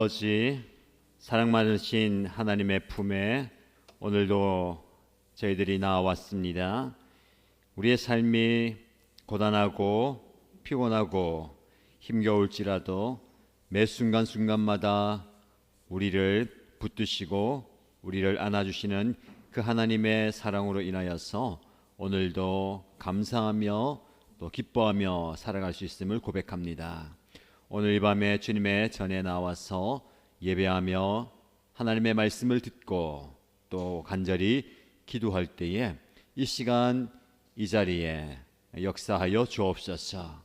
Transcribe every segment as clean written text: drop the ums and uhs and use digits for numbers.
아버지, 사랑 많으신 하나님의 품에 오늘도 저희들이 나왔습니다. 우리의 삶이 고단하고 피곤하고 힘겨울지라도 매 순간순간마다 우리를 붙드시고 우리를 안아주시는 그 하나님의 사랑으로 인하여서 오늘도 감사하며 또 기뻐하며 살아갈 수 있음을 고백합니다. 오늘 이 밤에 주님의 전에 나와서 예배하며 하나님의 말씀을 듣고 또 간절히 기도할 때에 이 시간 이 자리에 역사하여 주옵소서.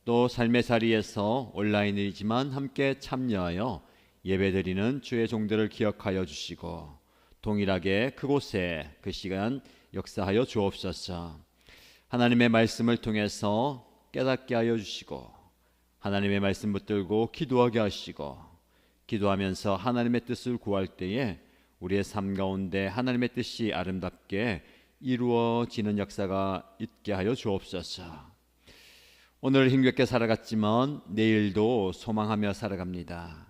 또 삶의 자리에서 온라인이지만 함께 참여하여 예배드리는 주의 종들을 기억하여 주시고 동일하게 그곳에 그 시간 역사하여 주옵소서. 하나님의 말씀을 통해서 깨닫게 하여 주시고 하나님의 말씀 붙들고 기도하게 하시고 기도하면서 하나님의 뜻을 구할 때에 우리의 삶 가운데 하나님의 뜻이 아름답게 이루어지는 역사가 있게 하여 주옵소서. 오늘 힘겹게 살아갔지만 내일도 소망하며 살아갑니다.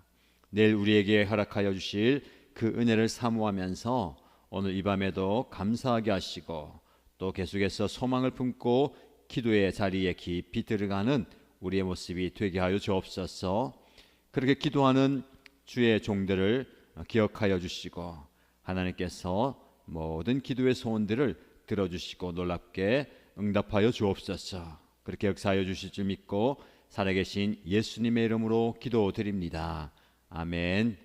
내일 우리에게 허락하여 주실 그 은혜를 사모하면서 오늘 이 밤에도 감사하게 하시고 또 계속해서 소망을 품고 기도의 자리에 깊이 들어가는 우리의 모습이 되게 하여 주옵소서. 그렇게 기도하는 주의 종들을 기억하여 주시고 하나님께서 모든 기도의 소원들을 들어주시고 놀랍게 응답하여 주옵소서. 그렇게 역사하여 주실 줄 믿고 살아계신 예수님의 이름으로 기도드립니다. 아멘.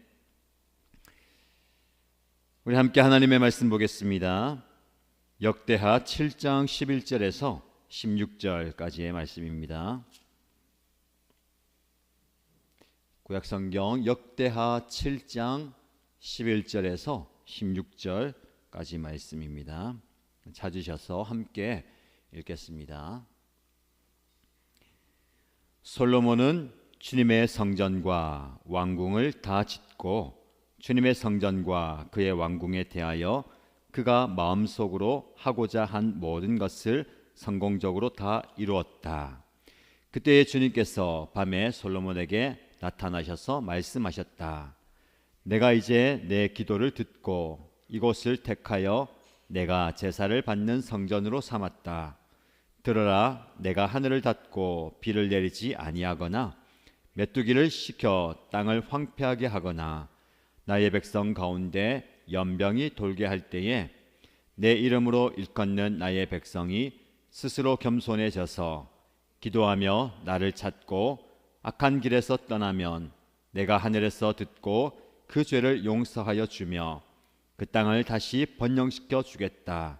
우리 함께 하나님의 말씀 보겠습니다. 역대하 7장 11절에서 16절까지의 말씀입니다. 구약성경 역대하 7장 11절에서 16절까지 말씀입니다. 찾으셔서 함께 읽겠습니다. 솔로몬은 주님의 성전과 왕궁을 다 짓고 주님의 성전과 그의 왕궁에 대하여 그가 마음속으로 하고자 한 모든 것을 성공적으로 다 이루었다. 그때에 주님께서 밤에 솔로몬에게 나타나셔서 말씀하셨다. 내가 이제 내 기도를 듣고 이곳을 택하여 내가 제사를 받는 성전으로 삼았다. 들어라, 내가 하늘을 닫고 비를 내리지 아니하거나 메뚜기를 시켜 땅을 황폐하게 하거나 나의 백성 가운데 연병이 돌게 할 때에 내 이름으로 일컫는 나의 백성이 스스로 겸손해져서 기도하며 나를 찾고 악한 길에서 떠나면 내가 하늘에서 듣고 그 죄를 용서하여 주며 그 땅을 다시 번영시켜 주겠다.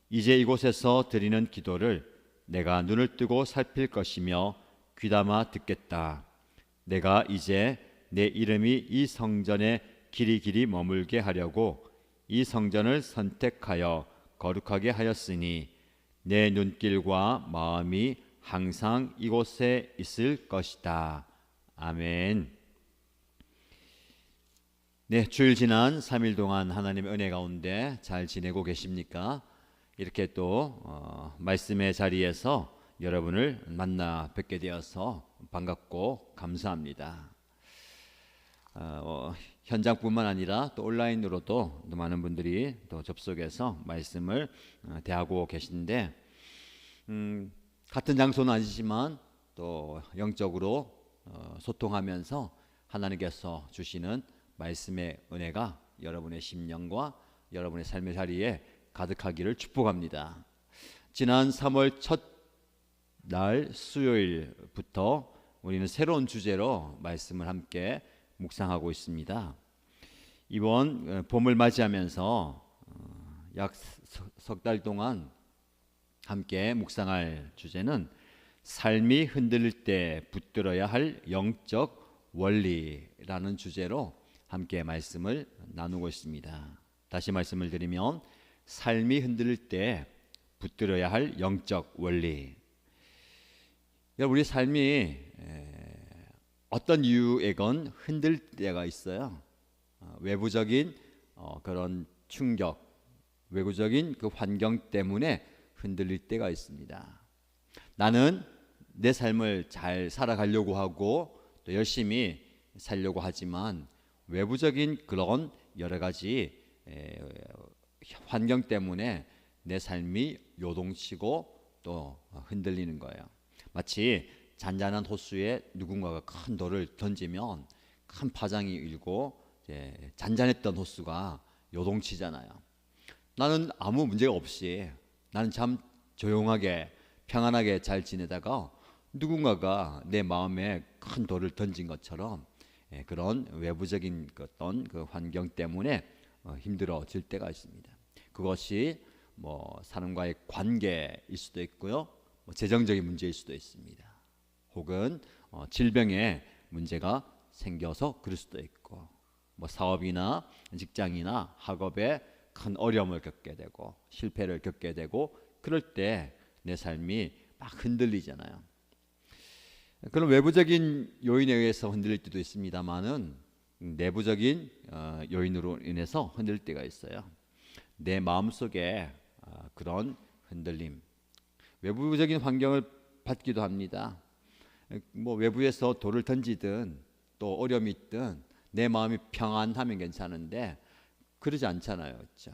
이제 이곳에서 드리는 기도를 내가 눈을 뜨고 살필 것이며 귀담아 듣겠다. 내가 이제 내 이름이 이 성전에 길이 머물게 하려고 이 성전을 선택하여 거룩하게 하였으니 내 눈길과 마음이 항상 이곳에 있을 것이다. 아멘. 네, 주일 지난 3일 동안 하나님의 은혜 가운데 잘 지내고 계십니까? 이렇게 또 말씀의 자리에서 여러분을 만나 뵙게 되어서 반갑고 감사합니다. 현장뿐만 아니라 또 온라인으로도 또 많은 분들이 또 접속해서 말씀을 대하고 계신데 같은 장소는 아니지만 또 영적으로 소통하면서 하나님께서 주시는 말씀의 은혜가 여러분의 심령과 여러분의 삶의 자리에 가득하기를 축복합니다. 지난 3월 첫 날 수요일부터 우리는 새로운 주제로 말씀을 함께 묵상하고 있습니다. 이번 봄을 맞이하면서 약 석 달 동안 함께 묵상할 주제는 삶이 흔들릴 때 붙들어야 할 영적 원리라는 주제로 함께 말씀을 나누고 있습니다. 다시 말씀을 드리면 삶이 흔들릴 때 붙들어야 할 영적 원리. 우리 삶이 어떤 이유에건 흔들 때가 있어요. 외부적인 그런 충격, 외부적인 그 환경 때문에 흔들릴 때가 있습니다. 나는 내 삶을 잘 살아가려고 하고 또 열심히 살려고 하지만 외부적인 그런 여러 가지 환경 때문에 내 삶이 요동치고 또 흔들리는 거예요. 마치 잔잔한 호수에 누군가가 큰 돌을 던지면 큰 파장이 일고 잔잔했던 호수가 요동치잖아요. 나는 아무 문제가 없이 나는 참 조용하게 평안하게 잘 지내다가 누군가가 내 마음에 큰 돌을 던진 것처럼 그런 외부적인 어떤 그 환경 때문에 힘들어질 때가 있습니다. 그것이 뭐 사람과의 관계일 수도 있고요, 뭐 재정적인 문제일 수도 있습니다. 혹은 질병의 문제가 생겨서 그럴 수도 있고, 뭐 사업이나 직장이나 학업에 큰 어려움을 겪게 되고 실패를 겪게 되고, 그럴 때 내 삶이 막 흔들리잖아요. 그런 외부적인 요인에 의해서 흔들릴 때도 있습니다만은 내부적인 요인으로 인해서 흔들릴 때가 있어요. 내 마음속에 그런 흔들림, 외부적인 환경을 받기도 합니다. 뭐 외부에서 돌을 던지든 또 어려움이 있든 내 마음이 평안하면 괜찮은데 그러지 않잖아요. 그렇죠?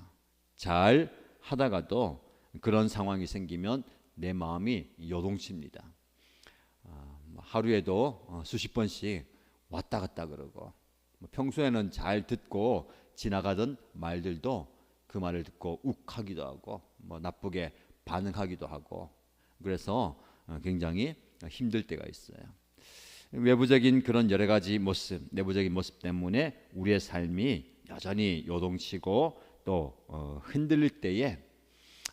잘 하다가도 그런 상황이 생기면 내 마음이 요동칩니다. 하루에도 수십 번씩 왔다 갔다 그러고, 평소에는 잘 듣고 지나가던 말들도 그 말을 듣고 욱하기도 하고 뭐 나쁘게 반응하기도 하고, 그래서 굉장히 힘들 때가 있어요. 외부적인 그런 여러 가지 모습, 내부적인 모습 때문에 우리의 삶이 여전히 요동치고 또 흔들릴 때에,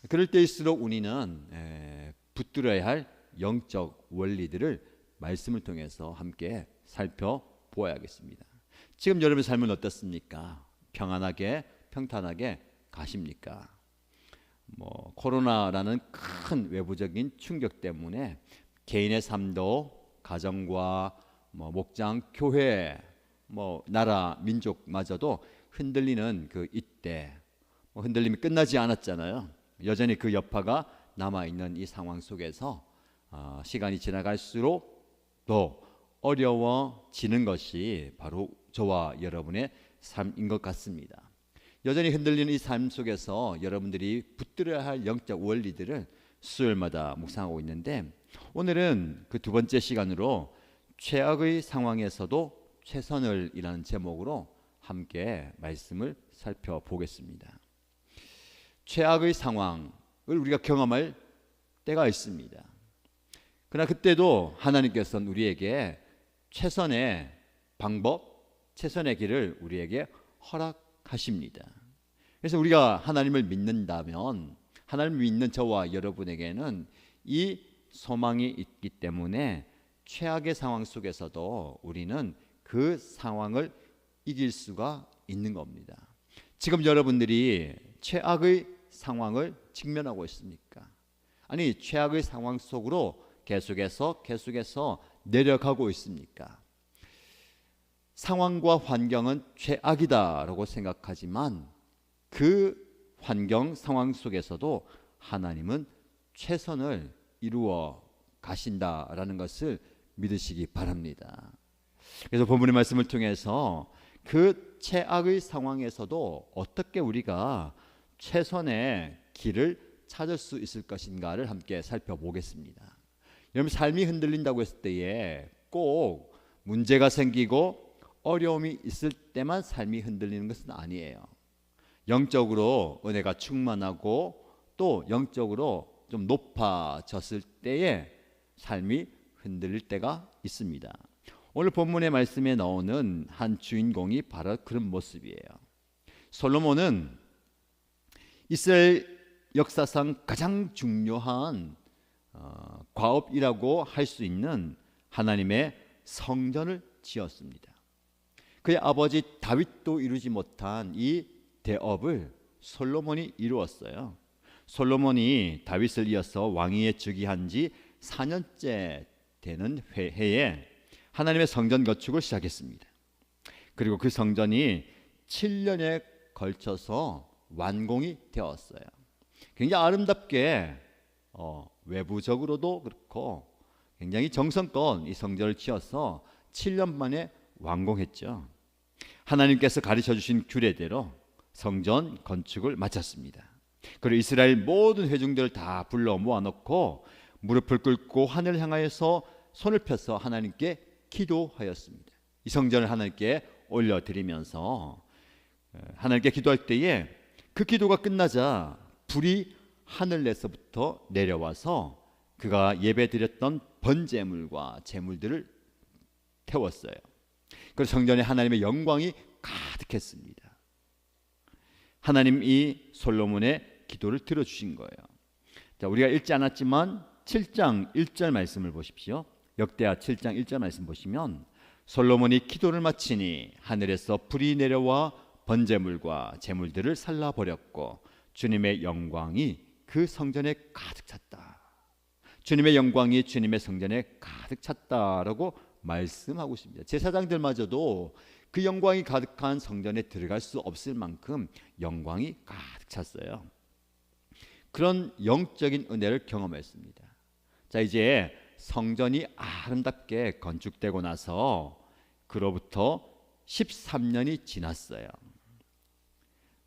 그럴 때일수록 우리는 붙들어야 할 영적 원리들을 말씀을 통해서 함께 살펴보아야겠습니다. 지금 여러분의 삶은 어떻습니까? 평안하게 평탄하게 가십니까? 뭐 코로나라는 큰 외부적인 충격 때문에 개인의 삶도 가정과 뭐 목장, 교회, 뭐 나라, 민족마저도 흔들리는 그 이때, 흔들림이 끝나지 않았잖아요. 여전히 그 여파가 남아있는 이 상황 속에서 시간이 지나갈수록 더 어려워지는 것이 바로 저와 여러분의 삶인 것 같습니다. 여전히 흔들리는 이 삶 속에서 여러분들이 붙들어야 할 영적 원리들을 수요일마다 묵상하고 있는데, 오늘은 그 두 번째 시간으로 최악의 상황에서도 최선을 이라는 제목으로 함께 말씀을 살펴보겠습니다. 최악의 상황을 우리가 경험할 때가 있습니다. 그러나 그때도 하나님께서는 우리에게 최선의 방법, 최선의 길을 우리에게 허락하십니다. 그래서 우리가 하나님을 믿는다면, 하나님을 믿는 저와 여러분에게는 이 소망이 있기 때문에 최악의 상황 속에서도 우리는 그 상황을 이길 수가 있는 겁니다. 지금 여러분들이 최악의 상황을 직면하고 있습니까? 아니, 최악의 상황 속으로 계속해서 내려가고 있습니까? 상황과 환경은 최악이다라고 생각하지만 그 환경, 상황 속에서도 하나님은 최선을 이루어 가신다라는 것을 믿으시기 바랍니다. 그래서 본문의 말씀을 통해서 그 최악의 상황에서도 어떻게 우리가 최선의 길을 찾을 수 있을 것인가를 함께 살펴보겠습니다. 여러분, 삶이 흔들린다고 했을 때에 꼭 문제가 생기고 어려움이 있을 때만 삶이 흔들리는 것은 아니에요. 영적으로 은혜가 충만하고 또 영적으로 좀 높아졌을 때에 삶이 흔들릴 때가 있습니다. 오늘 본문의 말씀에 나오는 한 주인공이 바로 그런 모습이에요. 솔로몬은 이스라엘 역사상 가장 중요한 과업이라고 할 수 있는 하나님의 성전을 지었습니다. 그의 아버지 다윗도 이루지 못한 이 대업을 솔로몬이 이루었어요. 솔로몬이 다윗을 이어서 왕위에 즉위한 지 4년째 되는 해에 하나님의 성전 건축을 시작했습니다. 그리고 그 성전이 7년에 걸쳐서 완공이 되었어요. 굉장히 아름답게 외부적으로도 그렇고 굉장히 정성껏 이 성전을 지어서 7년 만에 완공했죠. 하나님께서 가르쳐 주신 규례대로 성전 건축을 마쳤습니다. 그리고 이스라엘 모든 회중들을 다 불러 모아놓고 무릎을 꿇고 하늘을 향하여서 손을 펴서 하나님께 기도하였습니다. 이 성전을 하나님께 올려드리면서 하나님께 기도할 때에 그 기도가 끝나자 불이 하늘에서부터 내려와서 그가 예배드렸던 번제물과 제물들을 태웠어요. 그래서 성전에 하나님의 영광이 가득했습니다. 하나님이 솔로몬의 기도를 들어주신 거예요. 자, 우리가 읽지 않았지만 7장 1절 말씀을 보십시오. 역대하 7장 1절 말씀 보시면 솔로몬이 기도를 마치니 하늘에서 불이 내려와 번제물과 제물들을 살라버렸고 주님의 영광이 그 성전에 가득 찼다. 주님의 영광이 주님의 성전에 가득 찼다라고 말씀하고 있습니다. 제사장들마저도 그 영광이 가득한 성전에 들어갈 수 없을 만큼 영광이 가득 찼어요. 그런 영적인 은혜를 경험했습니다. 자, 이제 성전이 아름답게 건축되고 나서 그로부터 13년이 지났어요.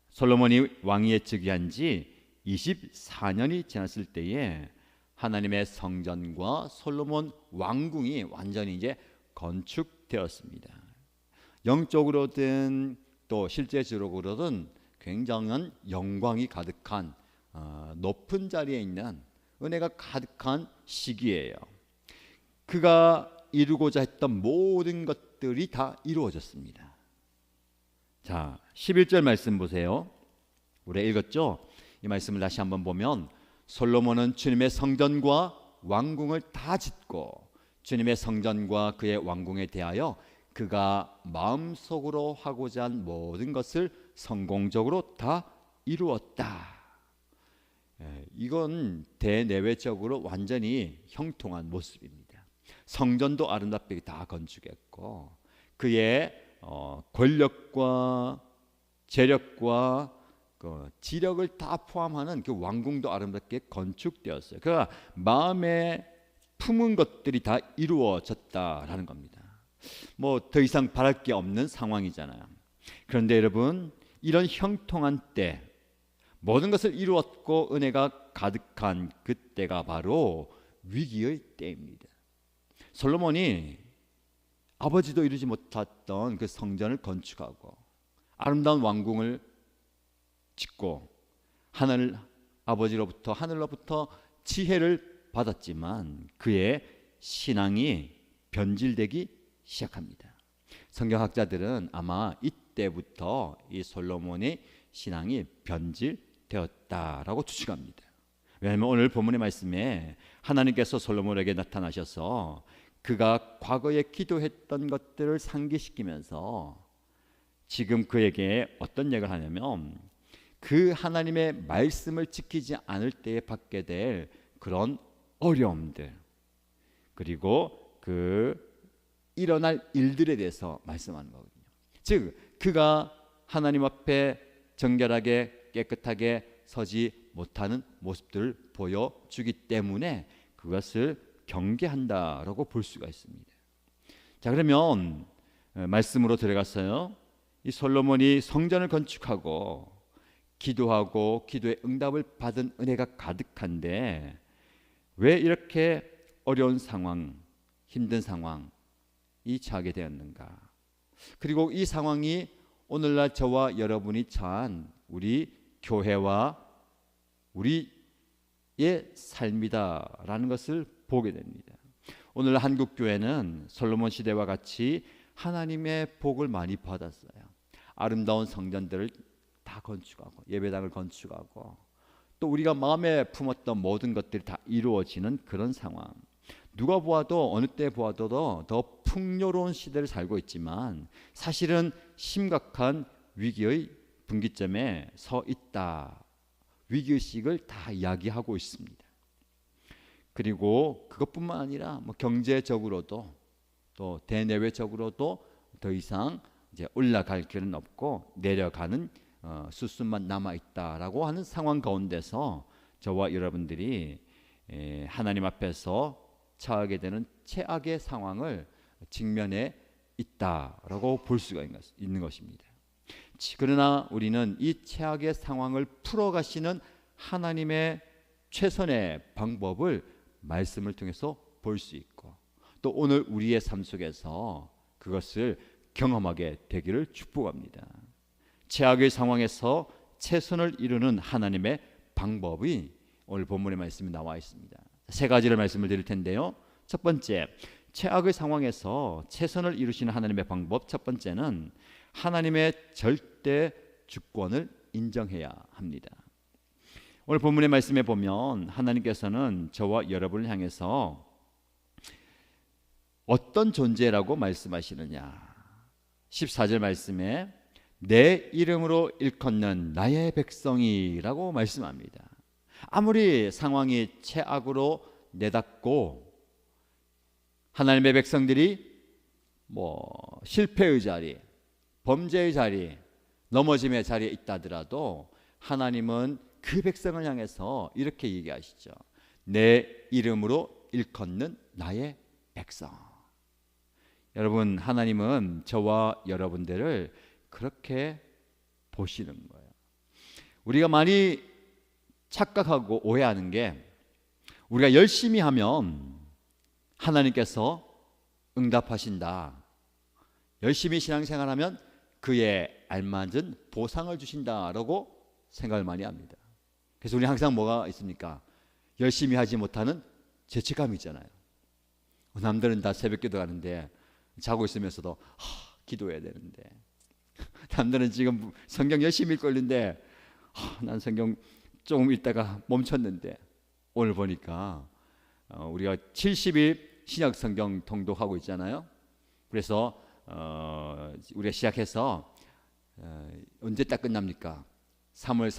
솔로몬이 왕위에 즉위한 지 24년이 지났을 때에 하나님의 성전과 솔로몬 왕궁이 완전히 이제 건축되었습니다. 영적으로든 또 실제적으로든 굉장한 영광이 가득한 높은 자리에 있는 은혜가 가득한 시기예요. 그가 이루고자 했던 모든 것들이 다 이루어졌습니다. 자, 11절 말씀 보세요. 우리 읽었죠? 이 말씀을 다시 한번 보면 솔로몬은 주님의 성전과 왕궁을 다 짓고 주님의 성전과 그의 왕궁에 대하여 그가 마음속으로 하고자 한 모든 것을 성공적으로 다 이루었다. 이건 대내외적으로 완전히 형통한 모습입니다. 성전도 아름답게 다 건축했고 그의 권력과 재력과 그 지력을 다 포함하는 그 왕궁도 아름답게 건축되었어요. 그가 마음에 품은 것들이 다 이루어졌다라는 겁니다. 뭐 더 이상 바랄 게 없는 상황이잖아요. 그런데 여러분, 이런 형통한 때 모든 것을 이루었고 은혜가 가득한 그때가 바로 위기의 때입니다. 솔로몬이 아버지도 이루지 못했던 그 성전을 건축하고 아름다운 왕궁을 짓고 하늘로부터 지혜를 받았지만 그의 신앙이 변질되기 시작합니다. 성경학자들은 아마 이때부터 이 솔로몬의 신앙이 변질되었다라고 추측합니다. 왜냐하면 오늘 본문의 말씀에 하나님께서 솔로몬에게 나타나셔서 그가 과거에 기도했던 것들을 상기시키면서 지금 그에게 어떤 얘기를 하냐면 그 하나님의 말씀을 지키지 않을 때에 받게 될 그런 어려움들 그리고 그 일어날 일들에 대해서 말씀하는 거거든요. 즉 그가 하나님 앞에 정결하게 깨끗하게 서지 못하는 모습들을 보여주기 때문에 그것을 경계한다라고 볼 수가 있습니다. 자, 그러면 말씀으로 들어갔어요. 이 솔로몬이 성전을 건축하고 기도하고 기도의 응답을 받은 은혜가 가득한데 왜 이렇게 어려운 상황, 힘든 상황이 처하게 되었는가? 그리고 이 상황이 오늘날 저와 여러분이 처한 우리 교회와 우리의 삶이다라는 것을 보게 됩니다. 오늘 한국 교회는 솔로몬 시대와 같이 하나님의 복을 많이 받았어요. 아름다운 성전들을 다 건축하고 예배당을 건축하고 또 우리가 마음에 품었던 모든 것들이 다 이루어지는 그런 상황. 누가 보아도 어느 때 보아도 더 풍요로운 시대를 살고 있지만 사실은 심각한 위기의 분기점에 서 있다. 위기의식을 다 이야기하고 있습니다. 그리고 그것뿐만 아니라 뭐 경제적으로도 또 대내외적으로도 더 이상 이제 올라갈 길은 없고 내려가는 수순만 남아 있다라고 하는 상황 가운데서 저와 여러분들이 하나님 앞에서 처하게 되는 최악의 상황을 직면해 있다라고 볼 수가 있는 것입니다. 그러나 우리는 이 최악의 상황을 풀어가시는 하나님의 최선의 방법을 말씀을 통해서 볼 수 있고, 또 오늘 우리의 삶 속에서 그것을 경험하게 되기를 축복합니다. 최악의 상황에서 최선을 이루는 하나님의 방법이 오늘 본문의 말씀에 나와 있습니다. 세 가지를 말씀을 드릴 텐데요. 첫 번째, 최악의 상황에서 최선을 이루시는 하나님의 방법. 첫 번째는 하나님의 절대 주권을 인정해야 합니다. 오늘 본문의 말씀에 보면 하나님께서는 저와 여러분을 향해서 어떤 존재라고 말씀하시느냐. 14절 말씀에 내 이름으로 일컫는 나의 백성이라고 말씀합니다. 아무리 상황이 최악으로 내닫고 하나님의 백성들이 실패의 자리, 범죄의 자리, 넘어짐의 자리에 있다더라도 하나님은 그 백성을 향해서 이렇게 얘기하시죠. 내 이름으로 일컫는 나의 백성. 여러분, 하나님은 저와 여러분들을 그렇게 보시는 거예요. 우리가 많이 착각하고 오해하는 게, 우리가 열심히 하면 하나님께서 응답하신다, 열심히 신앙생활하면 그에 알맞은 보상을 주신다라고 생각을 많이 합니다. 그래서 우리 항상 뭐가 있습니까? 열심히 하지 못하는 죄책감이 있잖아요. 남들은 다 새벽기도 가는데 자고 있으면서도 기도해야 되는데, 남들은 지금 성경 열심히 읽고 있는데 난 성경 조금 읽다가 멈췄는데, 오늘 보니까 우리가 70일 신약 성경 통독하고 있잖아요. 그래서 우리가 시작해서 언제 딱 끝납니까? 3월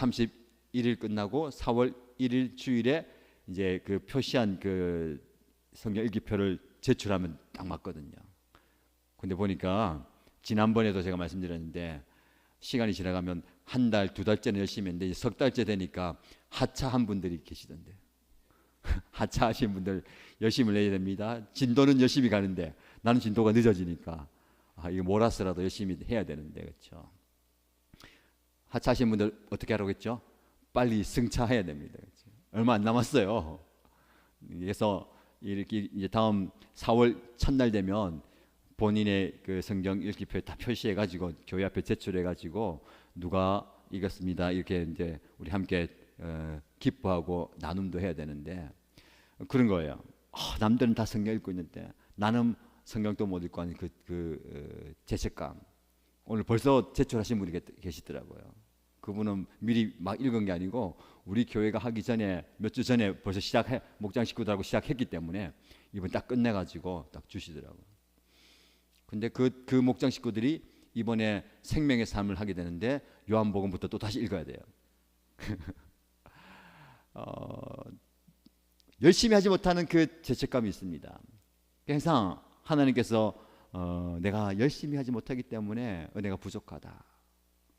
31일 끝나고 4월 1일 주일에 이제 그 표시한 그 성경 일기표를 제출하면 딱 맞거든요. 근데 보니까 지난번에도 제가 말씀드렸는데, 시간이 지나가면 한 달, 두 달째는 열심히 했는데 이제 석 달째 되니까 하차한 분들이 계시던데. 하차하신 분들 열심히 내야 됩니다. 진도는 열심히 가는데 나는 진도가 늦어지니까 이거 몰아서라도 열심히 해야 되는데, 그렇죠? 하차하신 분들 어떻게 하라고 했죠? 빨리 승차해야 됩니다. 그렇죠? 얼마 안 남았어요. 그래서 이렇게 이제 다음 4월 첫날 되면 본인의 그 성경 읽기표에 다 표시해가지고 교회 앞에 제출해가지고 누가 읽었습니다 이렇게 이제 우리 함께 기뻐하고 나눔도 해야 되는데, 그런 거예요. 남들은 다 성경 읽고 있는데 나는 성경도 못 읽고 하는 그 죄책감. 오늘 벌써 제출하신 분이 계시더라고요. 그분은 미리 막 읽은 게 아니고 우리 교회가 하기 전에 몇 주 전에 벌써 목장 식구들하고 시작했기 때문에 이번 딱 끝내가지고 딱 주시더라고요. 근데 그 목장 식구들이 이번에 생명의 삶을 하게 되는데 요한복음부터 또 다시 읽어야 돼요. 열심히 하지 못하는 그 죄책감이 있습니다. 항상 하나님께서 내가 열심히 하지 못하기 때문에 은혜가 부족하다,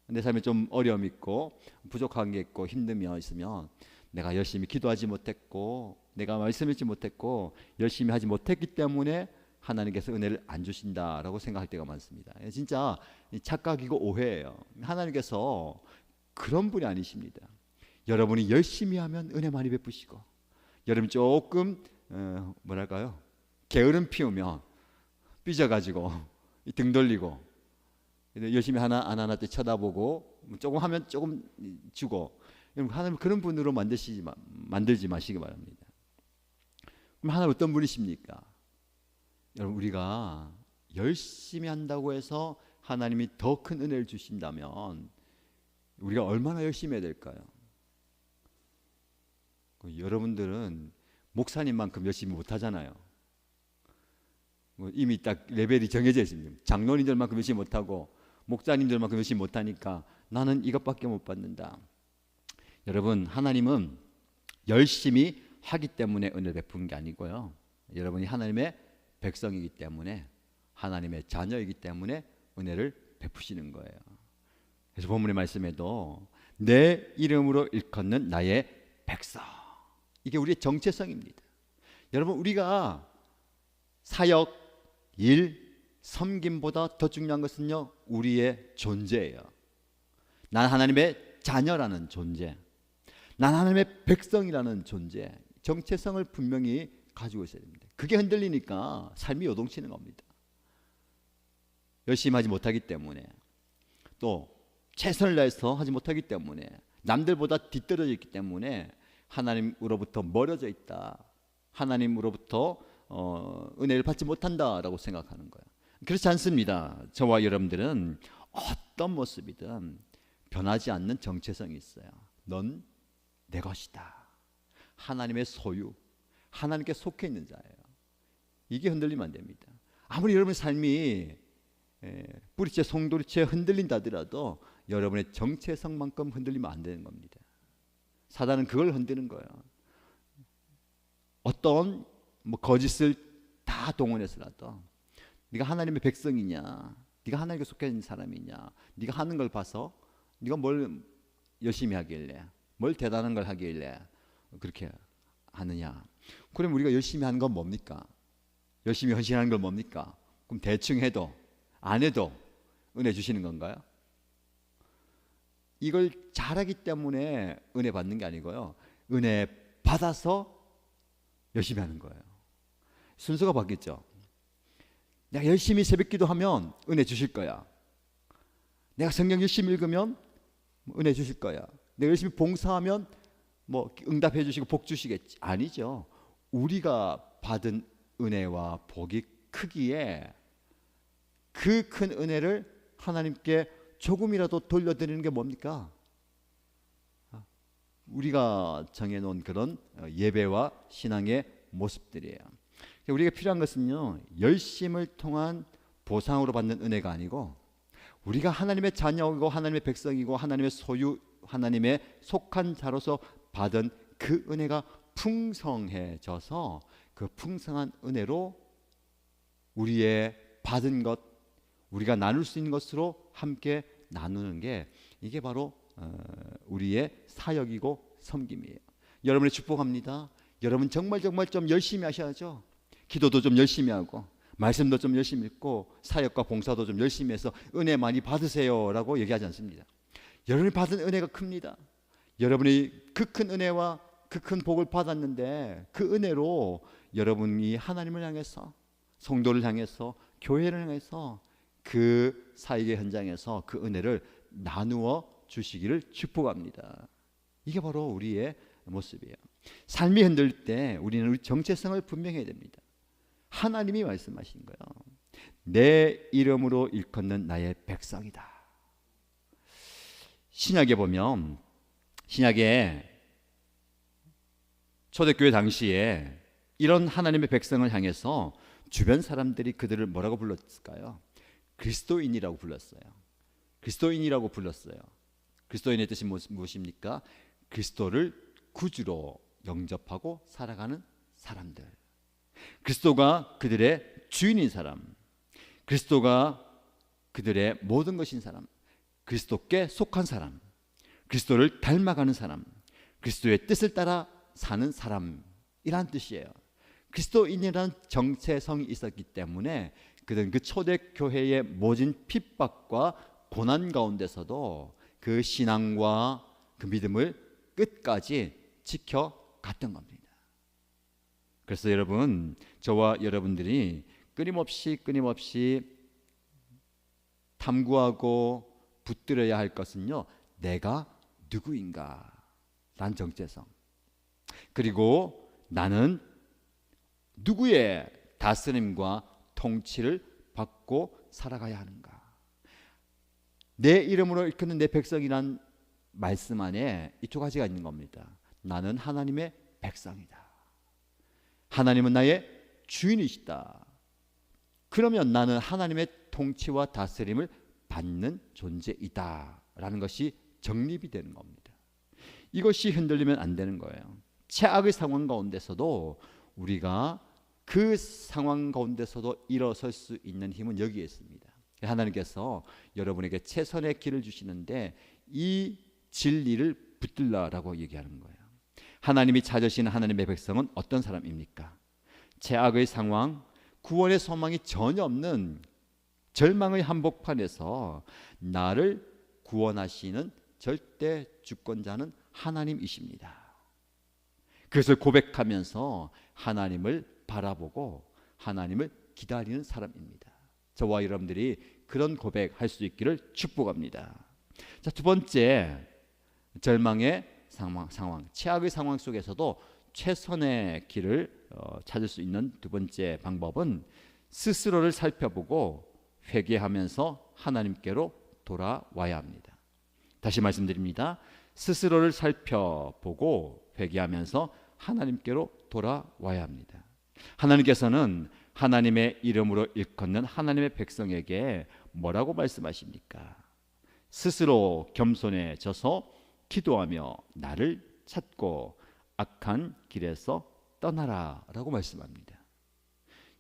내 삶에 좀 어려움이 있고 부족한 게 있고 힘듦이 있으면 내가 열심히 기도하지 못했고 내가 말씀 읽지 못했고 열심히 하지 못했기 때문에 하나님께서 은혜를 안 주신다라고 생각할 때가 많습니다. 진짜 착각이고 오해예요. 하나님께서 그런 분이 아니십니다. 여러분이 열심히 하면 은혜 많이 베푸시고, 여러분 조금 게으름 피우면 삐져가지고 등 돌리고 열심히 하나 때 쳐다보고 조금 하면 조금 주고, 하나님 그런 분으로 만들지 마시기 바랍니다. 그럼 하나님 어떤 분이십니까? 여러분, 우리가 열심히 한다고 해서 하나님이 더 큰 은혜를 주신다면 우리가 얼마나 열심히 해야 될까요? 여러분들은 목사님만큼 열심히 못하잖아요. 이미 딱 레벨이 정해져 있습니다. 장로님들만큼 열심히 못하고 목사님들만큼 열심히 못하니까 나는 이것밖에 못 받는다. 여러분, 하나님은 열심히 하기 때문에 은혜를 베푸는 게 아니고요, 여러분이 하나님의 백성이기 때문에, 하나님의 자녀이기 때문에 은혜를 베푸시는 거예요. 그래서 본문의 말씀에도 내 이름으로 일컫는 나의 백성, 이게 우리의 정체성입니다. 여러분, 우리가 사역, 일, 섬김보다 더 중요한 것은요, 우리의 존재예요. 난 하나님의 자녀라는 존재, 난 하나님의 백성이라는 존재, 정체성을 분명히 가지고 있어야 됩니다. 그게 흔들리니까 삶이 요동치는 겁니다. 열심히 하지 못하기 때문에, 또 최선을 다해서 하지 못하기 때문에, 남들보다 뒤떨어져 있기 때문에 하나님으로부터 멀어져 있다, 하나님으로부터 은혜를 받지 못한다라고 생각하는 거예요. 그렇지 않습니다. 저와 여러분들은 어떤 모습이든 변하지 않는 정체성이 있어요. 넌 내 것이다, 하나님의 소유, 하나님께 속해 있는 자예요. 이게 흔들리면 안 됩니다. 아무리 여러분의 삶이 뿌리째 송두리째 흔들린다 하더라도 여러분의 정체성만큼 흔들리면 안 되는 겁니다. 사단은 그걸 흔드는 거예요. 어떤 거짓을 다 동원해서라도 네가 하나님의 백성이냐, 네가 하나님께 속해 있는 사람이냐, 네가 하는 걸 봐서 네가 뭘 열심히 하길래, 뭘 대단한 걸 하길래 그렇게 하느냐. 그럼 우리가 열심히 하는 건 뭡니까? 열심히 헌신하는 건 뭡니까? 그럼 대충 해도 안 해도 은혜 주시는 건가요? 이걸 잘하기 때문에 은혜 받는 게 아니고요, 은혜 받아서 열심히 하는 거예요. 순서가 바뀌었죠. 내가 열심히 새벽기도 하면 은혜 주실 거야. 내가 성경 열심히 읽으면 은혜 주실 거야. 내가 열심히 봉사하면 응답해 주시고 복 주시겠지. 아니죠. 우리가 받은 은혜와 복이 크기에 그 큰 은혜를 하나님께 조금이라도 돌려드리는 게 뭡니까? 우리가 정해놓은 그런 예배와 신앙의 모습들이에요. 우리가 필요한 것은요, 열심을 통한 보상으로 받는 은혜가 아니고, 우리가 하나님의 자녀이고 하나님의 백성이고 하나님의 소유, 하나님의 속한 자로서 받은 그 은혜가 풍성해져서 그 풍성한 은혜로 우리의 받은 것, 우리가 나눌 수 있는 것으로 함께 나누는 게, 이게 바로 우리의 사역이고 섬김이에요. 여러분을 축복합니다. 여러분 정말 좀 열심히 하셔야죠. 기도도 좀 열심히 하고, 말씀도 좀 열심히 읽고, 사역과 봉사도 좀 열심히 해서 은혜 많이 받으세요 라고 얘기하지 않습니다. 여러분이 받은 은혜가 큽니다. 여러분이 그 큰 은혜와 그 큰 복을 받았는데, 그 은혜로 여러분이 하나님을 향해서, 성도를 향해서, 교회를 향해서 그 사역의 현장에서 그 은혜를 나누어 주시기를 축복합니다. 이게 바로 우리의 모습이에요. 삶이 흔들릴 때 우리는 우리 정체성을 분명해야 됩니다. 하나님이 말씀하신 거예요. 내 이름으로 일컫는 나의 백성이다. 신약에 보면, 신약에 초대교회 당시에 이런 하나님의 백성을 향해서 주변 사람들이 그들을 뭐라고 불렀을까요? 그리스도인이라고 불렀어요. 그리스도인이라고 불렀어요. 그리스도인의 뜻이 무엇입니까? 그리스도를 구주로 영접하고 살아가는 사람들. 그리스도가 그들의 주인인 사람, 그리스도가 그들의 모든 것인 사람, 그리스도께 속한 사람, 그리스도를 닮아가는 사람, 그리스도의 뜻을 따라 사는 사람이란 뜻이에요. 그리스도인이라는 정체성이 있었기 때문에 그들은 그 초대교회의 모진 핍박과 고난 가운데서도 그 신앙과 그 믿음을 끝까지 지켜갔던 겁니다. 그래서 여러분, 저와 여러분들이 끊임없이 탐구하고 붙들어야 할 것은요, 내가 누구인가 라는 정체성, 그리고 나는 누구의 다스림과 통치를 받고 살아가야 하는가. 내 이름으로 일컫는 내 백성이란 말씀 안에 이 두 가지가 있는 겁니다. 나는 하나님의 백성이다. 하나님은 나의 주인이시다. 그러면 나는 하나님의 통치와 다스림을 받는 존재이다 라는 것이 정립이 되는 겁니다. 이것이 흔들리면 안 되는 거예요. 최악의 상황 가운데서도 우리가 그 상황 가운데서도 일어설 수 있는 힘은 여기에 있습니다. 하나님께서 여러분에게 최선의 길을 주시는데 이 진리를 붙들라라고 얘기하는 거예요. 하나님이 찾으시는 하나님의 백성은 어떤 사람입니까? 최악의 상황, 구원의 소망이 전혀 없는 절망의 한복판에서 나를 구원하시는 절대 주권자는 하나님이십니다. 그것을 고백하면서 하나님을 바라보고 하나님을 기다리는 사람입니다. 저와 여러분들이 그런 고백할 수 있기를 축복합니다. 자, 두 번째, 절망의 상황, 최악의 상황 속에서도 최선의 길을 찾을 수 있는 두 번째 방법은 스스로를 살펴보고 회개하면서 하나님께로 돌아와야 합니다. 다시 말씀드립니다. 스스로를 살펴보고 회개하면서 하나님께로 돌아와야 합니다. 하나님께서는 하나님의 이름으로 일컫는 하나님의 백성에게 뭐라고 말씀하십니까? 스스로 겸손해져서 기도하며 나를 찾고 악한 길에서 떠나라 라고 말씀합니다.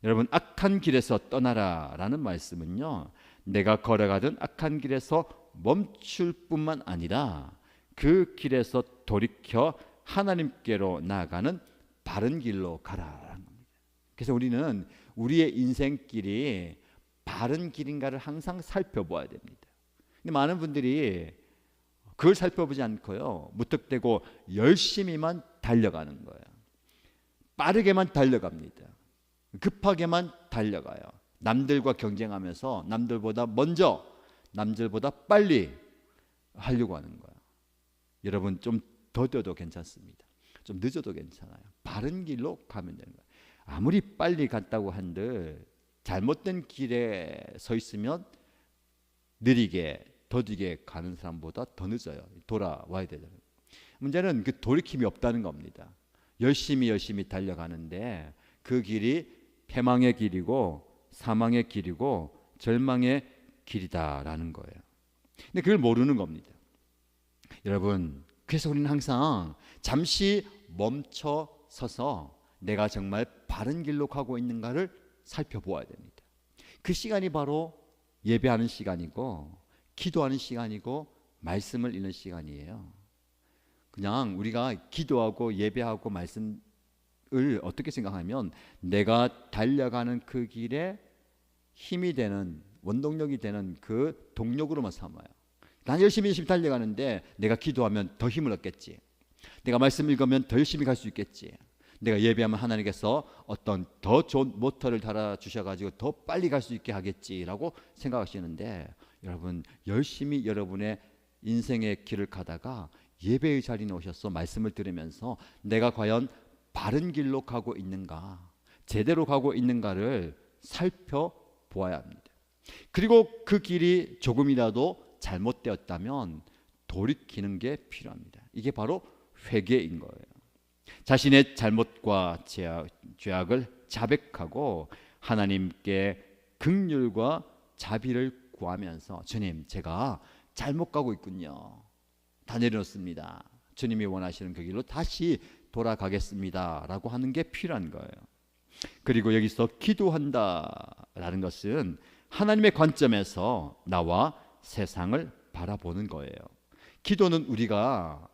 여러분, 악한 길에서 떠나라 라는 말씀은요, 내가 걸어가던 악한 길에서 멈출 뿐만 아니라 그 길에서 돌이켜 하나님께로 나아가는 바른 길로 가라라는 겁니다. 그래서 우리는 우리의 인생길이 바른 길인가를 항상 살펴보아야 됩니다. 근데 많은 분들이 그걸 살펴보지 않고요, 무턱대고 열심히만 달려가는 거예요. 빠르게만 달려갑니다. 급하게만 달려가요. 남들과 경쟁하면서 남들보다 먼저, 남들보다 빨리 하려고 하는 거예요. 여러분, 좀 더뎌도 괜찮습니다. 좀 늦어도 괜찮아요. 바른 길로 가면 되는 거예요. 아무리 빨리 갔다고 한들 잘못된 길에 서 있으면 느리게 더디게 가는 사람보다 더 늦어요. 돌아와야 되잖아요. 문제는 그 돌이킴이 없다는 겁니다. 열심히 달려가는데 그 길이 패망의 길이고 사망의 길이고 절망의 길이다라는 거예요. 근데 그걸 모르는 겁니다. 여러분, 그래서 우리는 항상 잠시 멈춰 서서 내가 정말 바른 길로 가고 있는가를 살펴보아야 됩니다. 그 시간이 바로 예배하는 시간이고 기도하는 시간이고 말씀을 읽는 시간이에요. 그냥 우리가 기도하고 예배하고 말씀을 어떻게 생각하면 내가 달려가는 그 길에 힘이 되는, 원동력이 되는 그 동력으로만 삼아요. 난 열심히 달려가는데 내가 기도하면 더 힘을 얻겠지, 내가 말씀 읽으면 더 열심히 갈 수 있겠지, 내가 예배하면 하나님께서 어떤 더 좋은 모터를 달아주셔가지고 더 빨리 갈 수 있게 하겠지라고 생각하시는데, 여러분, 열심히 여러분의 인생의 길을 가다가 예배의 자리에 오셔서 말씀을 들으면서 내가 과연 바른 길로 가고 있는가, 제대로 가고 있는가를 살펴보아야 합니다. 그리고 그 길이 조금이라도 잘못되었다면 돌이키는 게 필요합니다. 이게 바로 회개인 거예요. 자신의 잘못과 죄악을 자백하고 하나님께 긍휼과 자비를 구하면서, 주님, 제가 잘못 가고 있군요. 다 내려놓습니다. 주님이 원하시는 그 길로 다시 돌아가겠습니다 라고 하는 게 필요한 거예요. 그리고 여기서 기도한다라는 것은 하나님의 관점에서 나와 세상을 바라보는 거예요. 기도는 우리가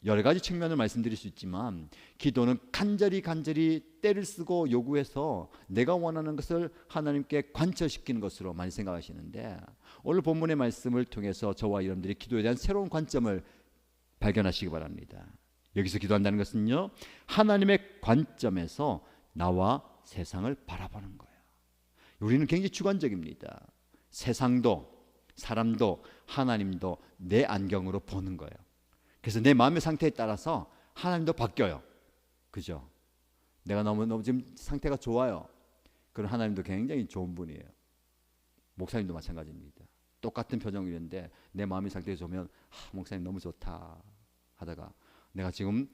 여러 가지 측면을 말씀드릴 수 있지만, 기도는 간절히 때를 쓰고 요구해서 내가 원하는 것을 하나님께 관철시키는 것으로 많이 생각하시는데, 오늘 본문의 말씀을 통해서 저와 여러분들이 기도에 대한 새로운 관점을 발견하시기 바랍니다. 여기서 기도한다는 것은요, 하나님의 관점에서 나와 세상을 바라보는 거예요. 우리는 굉장히 주관적입니다. 세상도 사람도 하나님도 내 안경으로 보는 거예요. 그래서 내 마음의 상태에 따라서 하나님도 바뀌어요. 그죠? 내가 너무 지금 상태가 좋아요. 그럼 하나님도 굉장히 좋은 분이에요. 목사님도 마찬가지입니다. 똑같은 표정이었는데 내 마음의 상태가 좋으면 목사님 너무 좋다 하다가, 내가 지금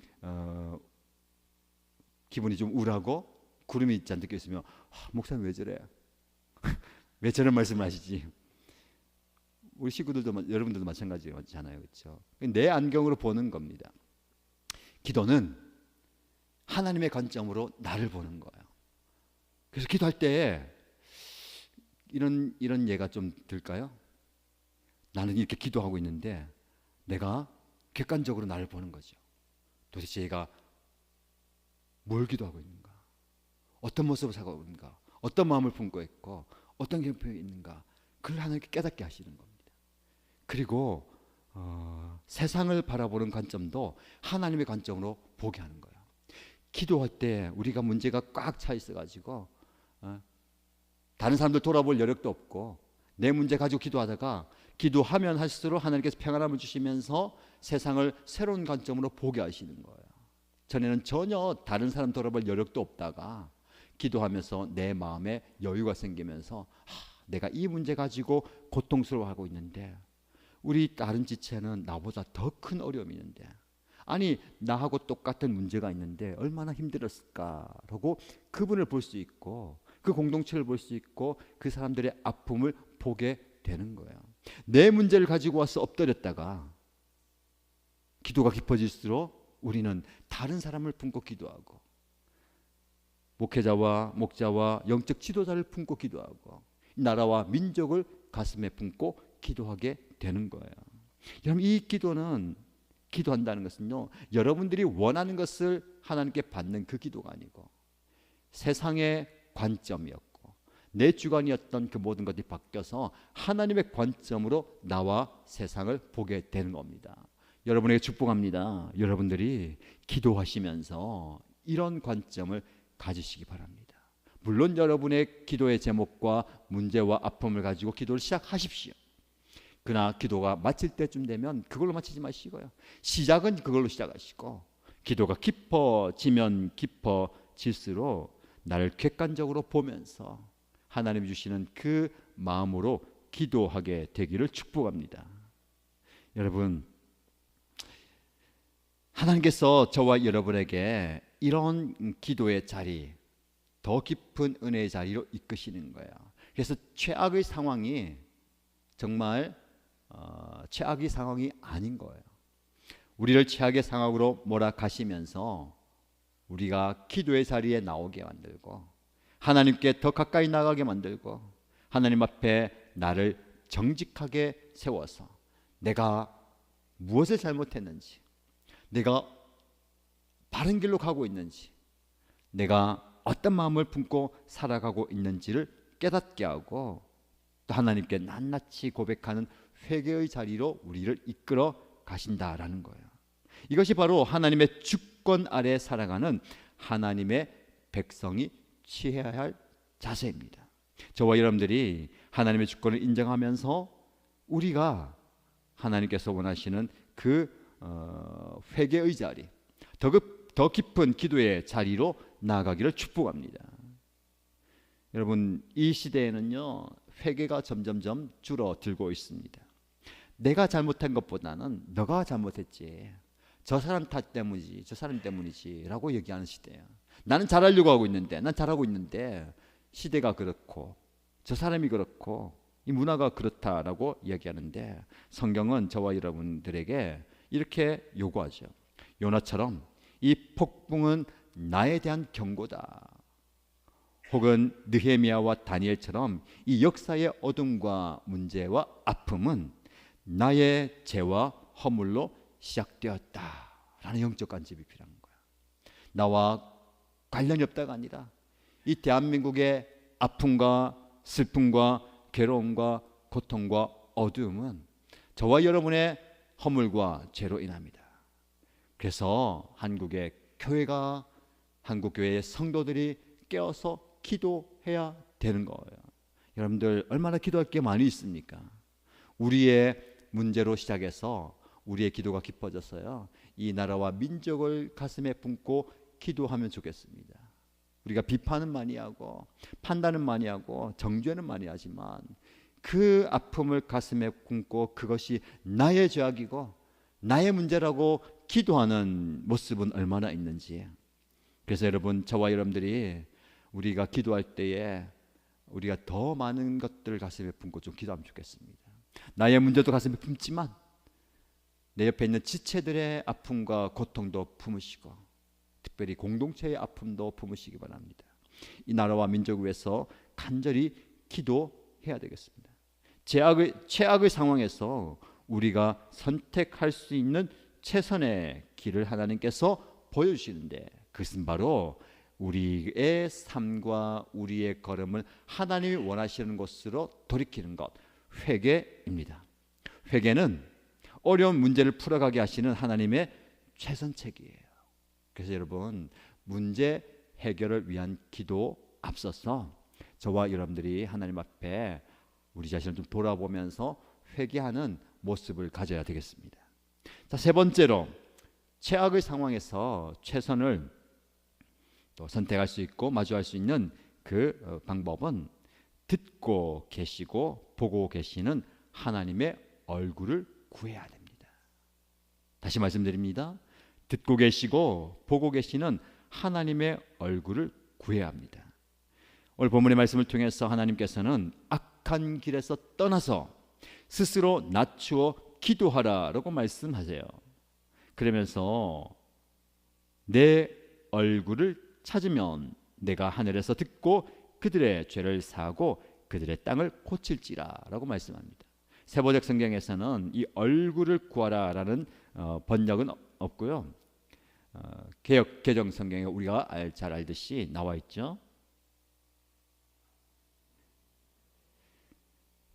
기분이 좀 우울하고 구름이 잔뜩 껴있으면 목사님 왜 저래? 왜 저런 말씀을 하시지? 우리 식구들도, 여러분들도 마찬가지잖아요. 그렇죠? 내 안경으로 보는 겁니다. 기도는 하나님의 관점으로 나를 보는 거예요. 그래서 기도할 때 이런 예가 좀 들까요? 나는 이렇게 기도하고 있는데 내가 객관적으로 나를 보는 거죠. 도대체 얘가 뭘 기도하고 있는가? 어떤 모습을 살고 있는가? 어떤 마음을 품고 있고 어떤 경험이 있는가? 그걸 하나님께 깨닫게 하시는 겁니다. 그리고 세상을 바라보는 관점도 하나님의 관점으로 보게 하는 거예요. 기도할 때 우리가 문제가 꽉 차 있어가지고 다른 사람들 돌아볼 여력도 없고 내 문제 가지고 기도하다가 기도하면 할수록 하나님께서 평안함을 주시면서 세상을 새로운 관점으로 보게 하시는 거예요. 전에는 전혀 다른 사람 돌아볼 여력도 없다가 기도하면서 내 마음에 여유가 생기면서 내가 이 문제 가지고 고통스러워하고 있는데 우리 다른 지체는 나보다 더 큰 어려움이 있는데 아니 나하고 똑같은 문제가 있는데 얼마나 힘들었을까라고 그분을 볼 수 있고 그 공동체를 볼 수 있고 그 사람들의 아픔을 보게 되는 거예요. 내 문제를 가지고 와서 엎드렸다가 기도가 깊어질수록 우리는 다른 사람을 품고 기도하고 목회자와 목자와 영적 지도자를 품고 기도하고 나라와 민족을 가슴에 품고 기도하게 되는 거예요. 여러분 이 기도는 기도한다는 것은요 여러분들이 원하는 것을 하나님께 받는 그 기도가 아니고 세상의 관점이었고 내 주관이었던 그 모든 것이 바뀌어서 하나님의 관점으로 나와 세상을 보게 되는 겁니다. 여러분에게 축복합니다. 여러분들이 기도하시면서 이런 관점을 가지시기 바랍니다. 물론 여러분의 기도의 제목과 문제와 아픔을 가지고 기도를 시작하십시오. 그러나 기도가 마칠 때쯤 되면 그걸로 마치지 마시고요. 시작은 그걸로 시작하시고 기도가 깊어지면 깊어질수록 나를 객관적으로 보면서 하나님이 주시는 그 마음으로 기도하게 되기를 축복합니다. 여러분 하나님께서 저와 여러분에게 이런 기도의 자리 더 깊은 은혜의 자리로 이끄시는 거예요. 그래서 최악의 상황이 정말 최악의 상황이 아닌 거예요. 우리를 최악의 상황으로 몰아가시면서 우리가 기도의 자리에 나오게 만들고 하나님께 더 가까이 나가게 만들고 하나님 앞에 나를 정직하게 세워서 내가 무엇을 잘못했는지 내가 바른 길로 가고 있는지 내가 어떤 마음을 품고 살아가고 있는지를 깨닫게 하고 또 하나님께 낱낱이 고백하는 회개의 자리로 우리를 이끌어 가신다라는 거예요. 이것이 바로 하나님의 주권 아래 살아가는 하나님의 백성이 취해야 할 자세입니다. 저와 여러분들이 하나님의 주권을 인정하면서 우리가 하나님께서 원하시는 그 회개의 자리 더 깊은 기도의 자리로 나아가기를 축복합니다. 여러분 이 시대에는요 회개가 점점점 줄어들고 있습니다. 내가 잘못한 것보다는 너가 잘못했지 저 사람 탓 때문이지 저 사람 때문이지 라고 얘기하는 시대예요. 나는 잘하려고 하고 있는데 난 잘하고 있는데 시대가 그렇고 저 사람이 그렇고 이 문화가 그렇다라고 얘기하는데 성경은 저와 여러분들에게 이렇게 요구하죠. 요나처럼 이 폭풍은 나에 대한 경고다. 혹은 느헤미야와 다니엘처럼 이 역사의 어둠과 문제와 아픔은 나의 죄와 허물로 시작되었다라는 영적 간섭이 필요한 거야. 나와 관련이 없다가 아니라 이 대한민국의 아픔과 슬픔과 괴로움과 고통과 어두움은 저와 여러분의 허물과 죄로 인합니다. 그래서 한국의 교회가 한국 교회의 성도들이 깨어서 기도해야 되는 거예요. 여러분들 얼마나 기도할 게 많이 있습니까? 우리의 문제로 시작해서 우리의 기도가 깊어졌어요. 이 나라와 민족을 가슴에 품고 기도하면 좋겠습니다. 우리가 비판은 많이 하고 판단은 많이 하고 정죄는 많이 하지만 그 아픔을 가슴에 품고 그것이 나의 죄악이고 나의 문제라고 기도하는 모습은 얼마나 있는지. 그래서 여러분 저와 여러분들이 우리가 기도할 때에 우리가 더 많은 것들을 가슴에 품고 좀 기도하면 좋겠습니다. 나의 문제도 가슴에 품지만 내 옆에 있는 지체들의 아픔과 고통도 품으시고 특별히 공동체의 아픔도 품으시기 바랍니다. 이 나라와 민족을 위해서 간절히 기도해야 되겠습니다. 최악의 상황에서 우리가 선택할 수 있는 최선의 길을 하나님께서 보여주시는데 그것은 바로 우리의 삶과 우리의 걸음을 하나님이 원하시는 곳으로 돌이키는 것, 회개입니다. 회개는 어려운 문제를 풀어가게 하시는 하나님의 최선책이에요. 그래서 여러분, 문제 해결을 위한 기도 앞서서 저와 여러분들이 하나님 앞에 우리 자신을 좀 돌아보면서 회개하는 모습을 가져야 되겠습니다. 자, 세 번째로 최악의 상황에서 최선을 또 선택할 수 있고 마주할 수 있는 그 방법은 듣고 계시고 보고 계시는 하나님의 얼굴을 구해야 됩니다. 다시 말씀드립니다. 듣고 계시고 보고 계시는 하나님의 얼굴을 구해야 합니다. 오늘 본문의 말씀을 통해서 하나님께서는 악한 길에서 떠나서 스스로 낮추어 기도하라라고 말씀하세요. 그러면서 내 얼굴을 찾으면 내가 하늘에서 듣고 그들의 죄를 사하고 그들의 땅을 고칠지라라고 말씀합니다. 세번역 성경에서는 이 얼굴을 구하라라는 번역은 없고요. 개역 개정 성경에 우리가 잘 알듯이 나와 있죠.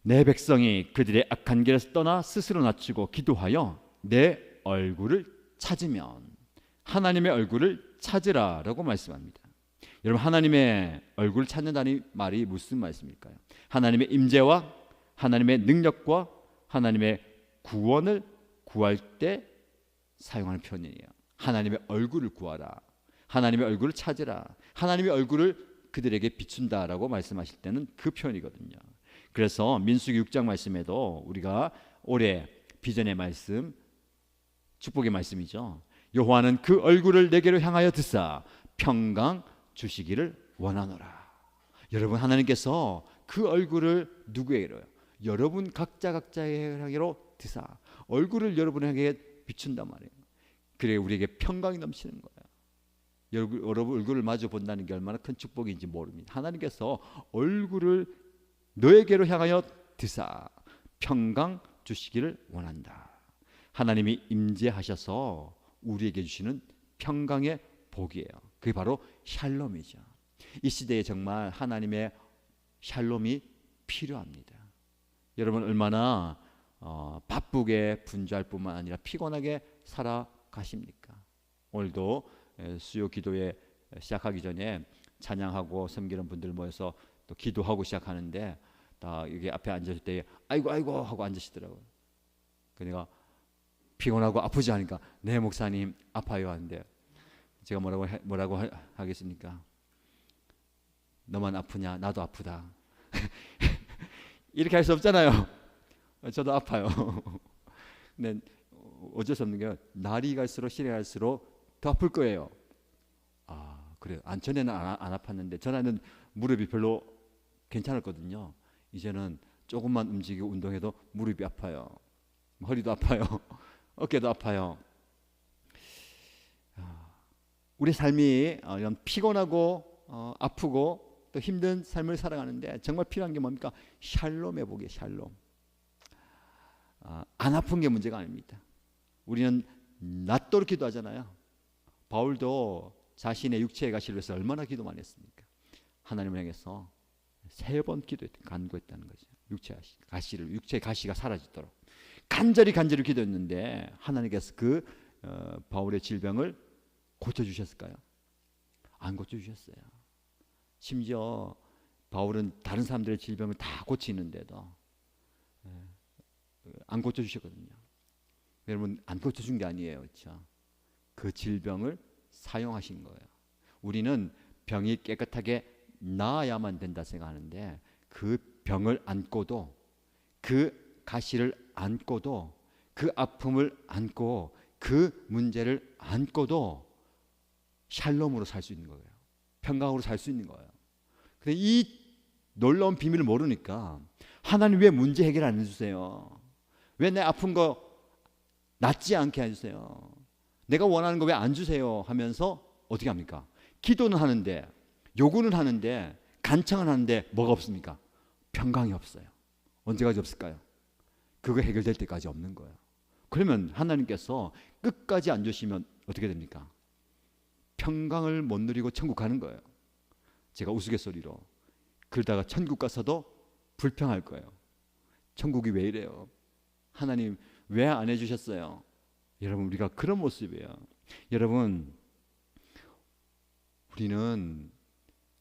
내 백성이 그들의 악한 길에서 떠나 스스로 낮추고 기도하여 내 얼굴을 찾으면 하나님의 얼굴을 찾으라라고 말씀합니다. 여러분, 하나님의 얼굴을 찾는다는 말이 무슨 말씀일까요? 하나님의 임재와 하나님의 능력과 하나님의 구원을 구할 때 사용하는 표현이에요. 하나님의 얼굴을 구하라, 하나님의 얼굴을 찾으라, 하나님의 얼굴을 그들에게 비춘다라고 말씀하실 때는 그 표현이거든요. 그래서 민수기 6장 말씀에도 우리가 올해 비전의 말씀, 축복의 말씀이죠. 여호와는 그 얼굴을 내게로 향하여 드사 평강 주시기를 원하노라. 여러분, 하나님께서 그 얼굴을 누구에게로요? 여러분 각자에게로 드사 얼굴을 여러분에게 비춘단 말이에요. 그래 우리에게 평강이 넘치는 거예요. 여러분 얼굴을 마주 본다는 게 얼마나 큰 축복인지 모릅니다. 하나님께서 얼굴을 너에게로 향하여 드사 평강 주시기를 원한다. 하나님이 임재하셔서 우리에게 주시는 평강의 복이에요. 그게 바로 샬롬이죠. 이 시대에 정말 하나님의 샬롬이 필요합니다. 여러분 얼마나 바쁘게 분주할 뿐만 아니라 피곤하게 살아가십니까? 오늘도 수요 기도회 시작하기 전에 찬양하고 섬기는 분들 모여서 또 기도하고 시작하는데 다 여기 앞에 앉을 때 아이고 하고 앉으시더라고요. 그러니까 피곤하고 아프지 않으니까 네 목사님 아파요 하는데 제가 뭐라고 하겠습니까? 너만 아프냐? 나도 아프다. 이렇게 할 수 없잖아요. 저도 아파요. 근데 어쩔 수 없는 게 날이 갈수록 시간이 갈수록 더 아플 거예요. 아 그래요. 전에는 안 아팠는데 전에는 무릎이 별로 괜찮았거든요. 이제는 조금만 움직이고 운동해도 무릎이 아파요. 허리도 아파요. 어깨도 아파요. 우리 삶이 이런 피곤하고 아프고 또 힘든 삶을 살아가는데 정말 필요한 게 뭡니까? 샬롬 회복이에요. 샬롬. 안 아픈 게 문제가 아닙니다. 우리는 낮도록 기도하잖아요. 바울도 자신의 육체의 가시를 위해서 얼마나 기도 많이 했습니까? 하나님을 향해서 3번 간구했다는 거죠. 육체의 가시가 사라지도록 간절히 기도했는데 하나님께서 그 바울의 질병을 고쳐주셨을까요? 안 고쳐주셨어요. 심지어 바울은 다른 사람들의 질병을 다 고치는데도 안 고쳐주셨거든요. 여러분 안 고쳐준 게 아니에요. 그렇죠? 그 질병을 사용하신 거예요. 우리는 병이 깨끗하게 나아야만 된다 생각하는데 그 병을 안고도 그 가시를 안고도 그 아픔을 안고 그 문제를 안고도 샬롬으로 살 수 있는 거예요. 평강으로 살 수 있는 거예요. 근데 이 놀라운 비밀을 모르니까 하나님 왜 문제 해결 안 해주세요? 왜 내 아픈 거 낫지 않게 해주세요? 내가 원하는 거 왜 안 주세요? 하면서 어떻게 합니까? 기도는 하는데 요구는 하는데 간청은 하는데 뭐가 없습니까? 평강이 없어요. 언제까지 없을까요? 그거 해결될 때까지 없는 거예요. 그러면 하나님께서 끝까지 안 주시면 어떻게 됩니까? 평강을 못 누리고 천국 가는 거예요. 제가 우스갯소리로 그러다가 천국 가서도 불평할 거예요. 천국이 왜 이래요? 하나님 왜 안 해주셨어요? 여러분, 우리가 그런 모습이에요. 여러분, 우리는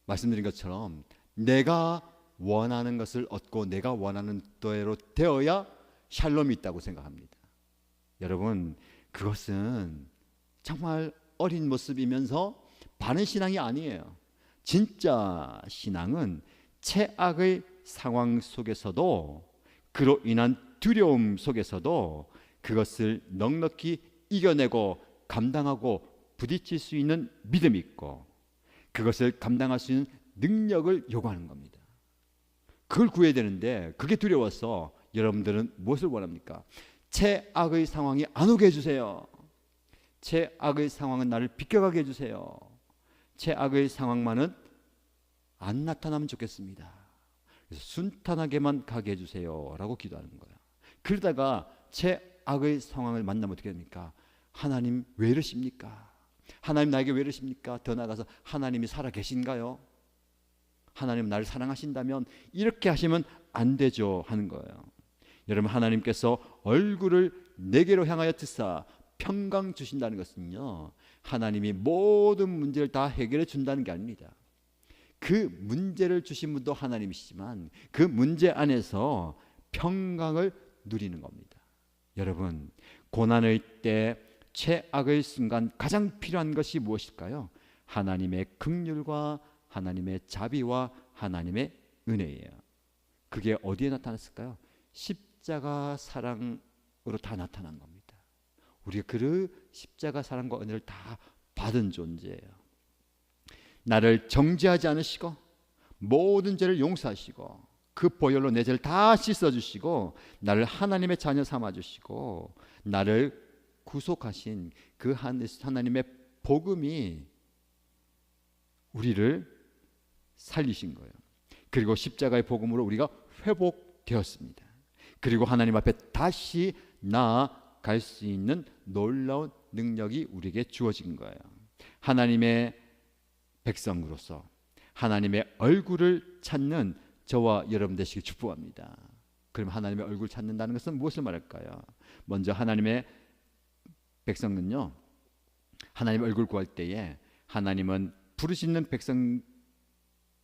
말씀드린 것처럼 내가 원하는 것을 얻고 내가 원하는 대로 되어야 샬롬이 있다고 생각합니다. 여러분, 그것은 정말 어린 모습이면서 바른 신앙이 아니에요. 진짜 신앙은 최악의 상황 속에서도, 그로 인한 두려움 속에서도 그것을 넉넉히 이겨내고 감당하고 부딪힐 수 있는 믿음이 있고, 그것을 감당할 수 있는 능력을 요구하는 겁니다. 그걸 구해야 되는데 그게 두려워서 여러분들은 무엇을 원합니까? 최악의 상황이 안 오게 해주세요. 최악의 상황은 나를 비껴가게 해주세요. 최악의 상황만은 안 나타나면 좋겠습니다. 그래서 순탄하게만 가게 해주세요 라고 기도하는 거예요. 그러다가 최악의 상황을 만나면 어떻게 됩니까? 하나님 왜 이러십니까? 하나님 나에게 왜 이러십니까? 더 나아가서 하나님이 살아 계신가요? 하나님 나를 사랑하신다면 이렇게 하시면 안 되죠 하는 거예요. 여러분, 하나님께서 얼굴을 내게로 향하여 드사 평강 주신다는 것은요, 하나님이 모든 문제를 다 해결해 준다는 게 아닙니다. 그 문제를 주신 분도 하나님이시지만 그 문제 안에서 평강을 누리는 겁니다. 여러분, 고난의 때 최악의 순간 가장 필요한 것이 무엇일까요? 하나님의 긍휼과 하나님의 자비와 하나님의 은혜예요. 그게 어디에 나타났을까요? 십자가 사랑으로 다 나타난 겁니다. 우리가 그 십자가 사랑과 은혜를 다 받은 존재예요. 나를 정죄하지 않으시고 모든 죄를 용서하시고 그 보혈로 내 죄를 다 씻어주시고 나를 하나님의 자녀 삼아주시고 나를 구속하신 그 하나님의 복음이 우리를 살리신 거예요. 그리고 십자가의 복음으로 우리가 회복되었습니다. 그리고 하나님 앞에 다시 나아갈 수 있는 놀라운 능력이 우리에게 주어진 거예요. 하나님의 백성으로서 하나님의 얼굴을 찾는 저와 여러분 되시길 축복합니다. 그럼 하나님의 얼굴 찾는다는 것은 무엇을 말할까요? 먼저 하나님의 백성은요, 하나님의 얼굴 구할 때에 하나님은 부르시는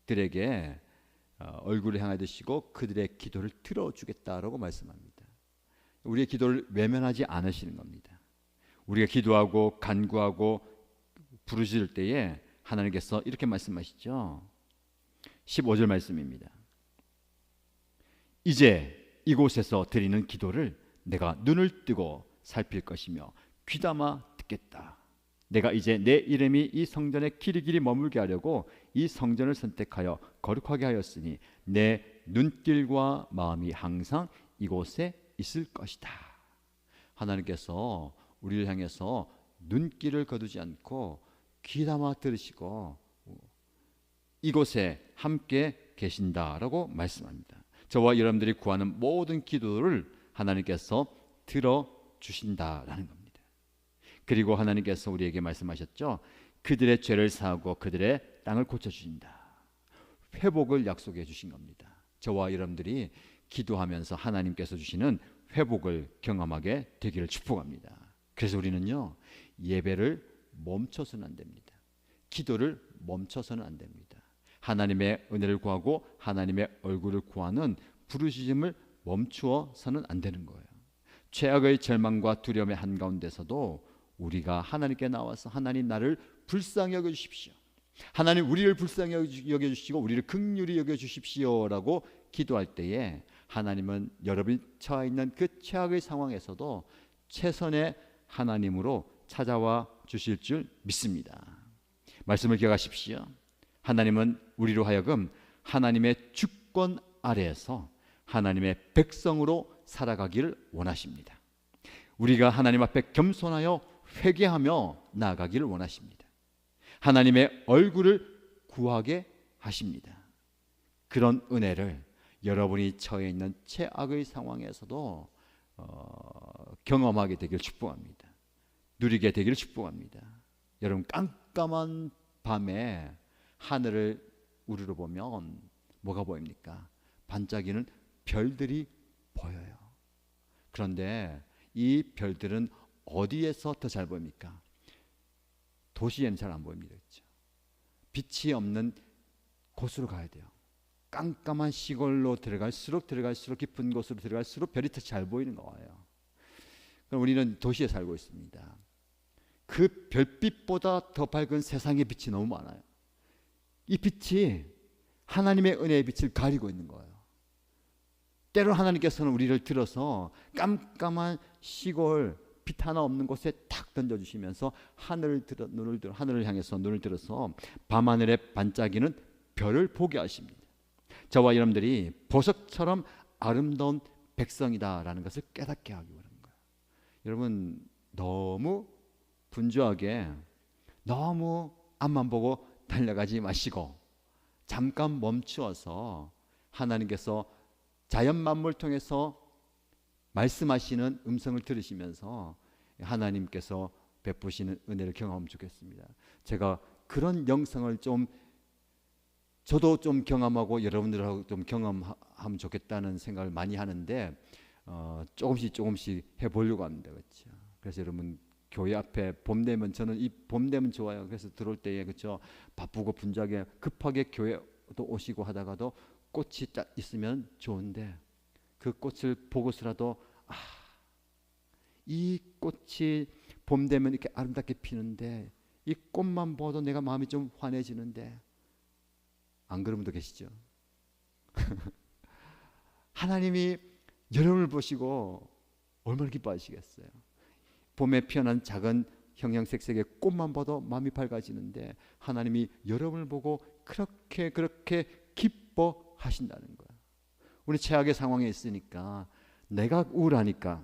백성들에게 얼굴을 향해 드시고 그들의 기도를 들어주겠다라고 말씀합니다. 우리의 기도를 외면하지 않으시는 겁니다. 우리가 기도하고 간구하고 부르실 때에 하나님께서 이렇게 말씀하시죠. 15절 말씀입니다. 이제 이곳에서 드리는 기도를 내가 눈을 뜨고 살필 것이며 귀담아 듣겠다. 내가 이제 내 이름이 이 성전에 길이길이 머물게 하려고 이 성전을 선택하여 거룩하게 하였으니 내 눈길과 마음이 항상 이곳에 있을 것이다. 하나님께서 우리를 향해서 눈길을 거두지 않고 귀담아 들으시고 이곳에 함께 계신다라고 말씀합니다. 저와 여러분들이 구하는 모든 기도를 하나님께서 들어주신다라는 겁니다. 그리고 하나님께서 우리에게 말씀하셨죠. 그들의 죄를 사하고 그들의 땅을 고쳐주신다. 회복을 약속해 주신 겁니다. 저와 여러분들이 기도하면서 하나님께서 주시는 회복을 경험하게 되기를 축복합니다. 그래서 우리는요, 예배를 멈춰서는 안 됩니다. 기도를 멈춰서는 안 됩니다. 하나님의 은혜를 구하고 하나님의 얼굴을 구하는 부르짖음을 멈추어서는 안 되는 거예요. 최악의 절망과 두려움의 한가운데서도 우리가 하나님께 나와서 하나님 나를 불쌍히 여겨주십시오. 하나님 우리를 불쌍히 여겨주시고 우리를 긍휼히 여겨주십시오라고 기도할 때에 하나님은 여러분이 처해 있는 그 최악의 상황에서도 최선의 하나님으로 찾아와 주실 줄 믿습니다. 말씀을 기억하십시오. 하나님은 우리로 하여금 하나님의 주권 아래에서 하나님의 백성으로 살아가기를 원하십니다. 우리가 하나님 앞에 겸손하여 회개하며 나아가기를 원하십니다. 하나님의 얼굴을 구하게 하십니다. 그런 은혜를 여러분이 처해 있는 최악의 상황에서도 경험하게 되기를 축복합니다. 누리게 되기를 축복합니다. 여러분, 깜깜한 밤에 하늘을 우러러 보면 뭐가 보입니까? 반짝이는 별들이 보여요. 그런데 이 별들은 어디에서 더 잘 보입니까? 도시에는 잘 안 보입니다. 그렇죠? 빛이 없는 곳으로 가야 돼요. 깜깜한 시골로 들어갈수록 깊은 곳으로 들어갈수록 별이 더 잘 보이는 거예요. 그럼 우리는 도시에 살고 있습니다. 그 별빛보다 더 밝은 세상의 빛이 너무 많아요. 이 빛이 하나님의 은혜의 빛을 가리고 있는 거예요. 때로 하나님께서는 우리를 들어서 깜깜한 시골 빛 하나 없는 곳에 탁 던져주시면서 하늘을 향해서 눈을 들어서 밤하늘에 반짝이는 별을 보게 하십니다. 저와 여러분들이 보석처럼 아름다운 백성이다라는 것을 깨닫게 하기 원하는 거예요. 여러분, 너무 분주하게 너무 앞만 보고 달려가지 마시고 잠깐 멈추어서 하나님께서 자연 만물을 통해서 말씀하시는 음성을 들으시면서 하나님께서 베푸시는 은혜를 경험하면 좋겠습니다. 제가 그런 영성을 저도 좀 경험하고 여러분들하고 좀 경험하면 좋겠다는 생각을 많이 하는데 조금씩 해보려고 합니다. 그렇죠? 그래서 여러분, 교회 앞에 봄 되면, 저는 이 봄 되면 좋아요. 그래서 들어올 때에, 그렇죠, 바쁘고 분주하게 급하게 교회도 오시고 하다가도 꽃이 딱 있으면 좋은데 그 꽃을 보고서라도 이 꽃이 봄 되면 이렇게 아름답게 피는데 이 꽃만 봐도 내가 마음이 좀 환해지는데, 안 그런 분도 계시죠? 하나님이 여러분을 보시고 얼마나 기뻐하시겠어요? 봄에 피어난 작은 형형색색의 꽃만 봐도 마음이 밝아지는데 하나님이 여러분을 보고 그렇게 기뻐하신다는 거예요. 우리 최악의 상황에 있으니까, 내가 우울하니까,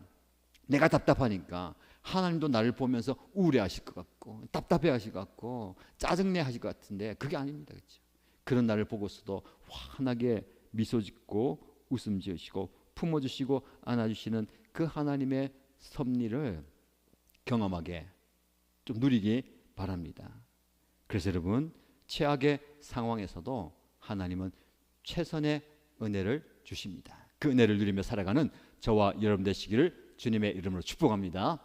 내가 답답하니까 하나님도 나를 보면서 우울해하실 것 같고 답답해하실 것 같고 짜증내하실 것 같은데 그게 아닙니다. 그렇죠? 그런 나를 보고서도 환하게 미소 짓고 웃음 지으시고 품어주시고 안아주시는 그 하나님의 섭리를 경험하게 좀 누리기 바랍니다. 그래서 여러분, 최악의 상황에서도 하나님은 최선의 은혜를 주십니다. 그 은혜를 누리며 살아가는 저와 여러분 되시기를 주님의 이름으로 축복합니다.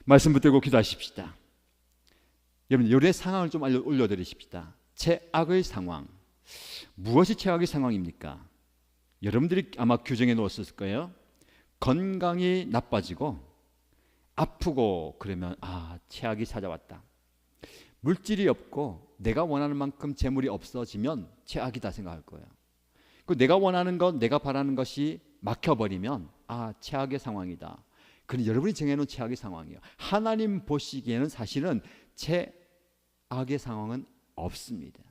말씀 붙들고 기도하십시다. 여러분, 여러분의 상황을 좀 올려드리십시다. 최악의 상황, 무엇이 최악의 상황입니까? 여러분들이 아마 규정해 놓았을 거예요. 건강이 나빠지고 아프고 그러면 최악이 찾아왔다. 물질이 없고 내가 원하는 만큼 재물이 없어지면 최악이다 생각할 거예요. 그 내가 원하는 것, 내가 바라는 것이 막혀버리면 최악의 상황이다. 그건 여러분이 정해놓은 최악의 상황이에요. 하나님 보시기에는 사실은 최악의 상황은 없습니다.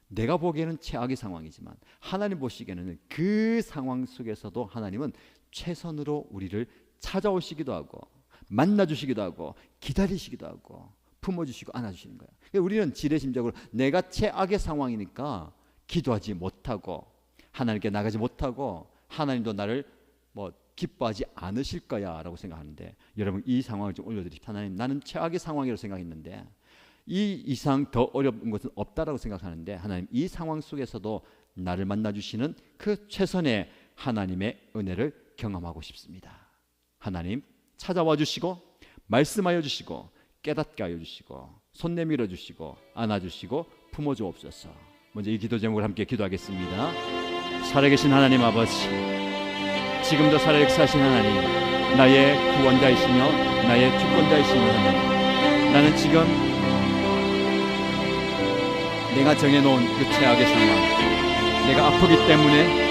내가 보기에는 최악의 상황이지만 하나님 보시기에는 그 상황 속에서도 하나님은 최선으로 우리를 찾아오시기도 하고 만나주시기도 하고 기다리시기도 하고 품어주시고 안아주시는 거예요. 우리는 지레심적으로 내가 최악의 상황이니까 기도하지 못하고 하나님께 나가지 못하고 하나님도 나를 기뻐하지 않으실 거야 라고 생각하는데, 여러분, 이 상황을 좀 올려드립시다. 하나님, 나는 최악의 상황이라고 생각했는데 이 이상 더 어려운 것은 없다라고 생각하는데, 하나님, 이 상황 속에서도 나를 만나주시는 그 최선의 하나님의 은혜를 경험하고 싶습니다. 하나님, 찾아와 주시고 말씀하여 주시고 깨닫게 하여 주시고 손 내밀어 주시고 안아주시고 품어주옵소서. 먼저 이 기도 제목을 함께 기도하겠습니다. 살아계신 하나님 아버지, 지금도 살아역사하신 하나님, 나의 구원자이시며 나의 주권자이시며 하나님, 나는 지금 내가 정해놓은 그 최악의 상황, 내가 아프기 때문에,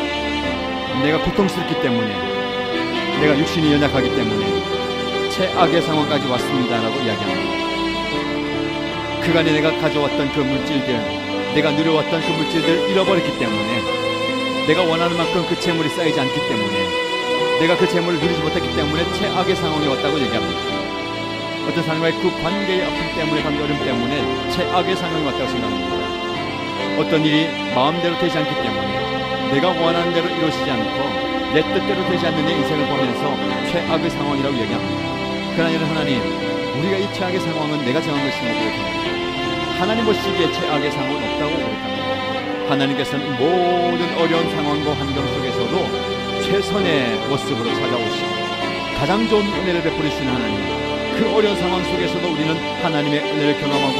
내가 고통스럽기 때문에, 내가 육신이 연약하기 때문에 최악의 상황까지 왔습니다라고 이야기합니다. 그간에 내가 가져왔던 그 물질들, 내가 누려왔던 그 물질들을 잃어버렸기 때문에, 내가 원하는 만큼 그 재물이 쌓이지 않기 때문에, 내가 그 재물을 누리지 못했기 때문에 최악의 상황이 왔다고 얘기합니다. 어떤 사람과의 그 관계의 아픔 때문에, 관계 어려움 때문에 최악의 상황이 왔다고 생각합니다. 어떤 일이 마음대로 되지 않기 때문에, 내가 원하는 대로 이루어지지 않고 내 뜻대로 되지 않는 내 인생을 보면서 최악의 상황이라고 얘기합니다. 그러나 하나님, 우리가 이 최악의 상황은 내가 정한 것임을 고백합니다. 하나님 보시기에 최악의 상황은 없다고 고백합니다. 하나님께서는 모든 어려운 상황과 환경 속에서도 최선의 모습으로 찾아오시고 가장 좋은 은혜를 베풀으시는 하나님, 그 어려운 상황 속에서도 우리는 하나님의 은혜를 경험하고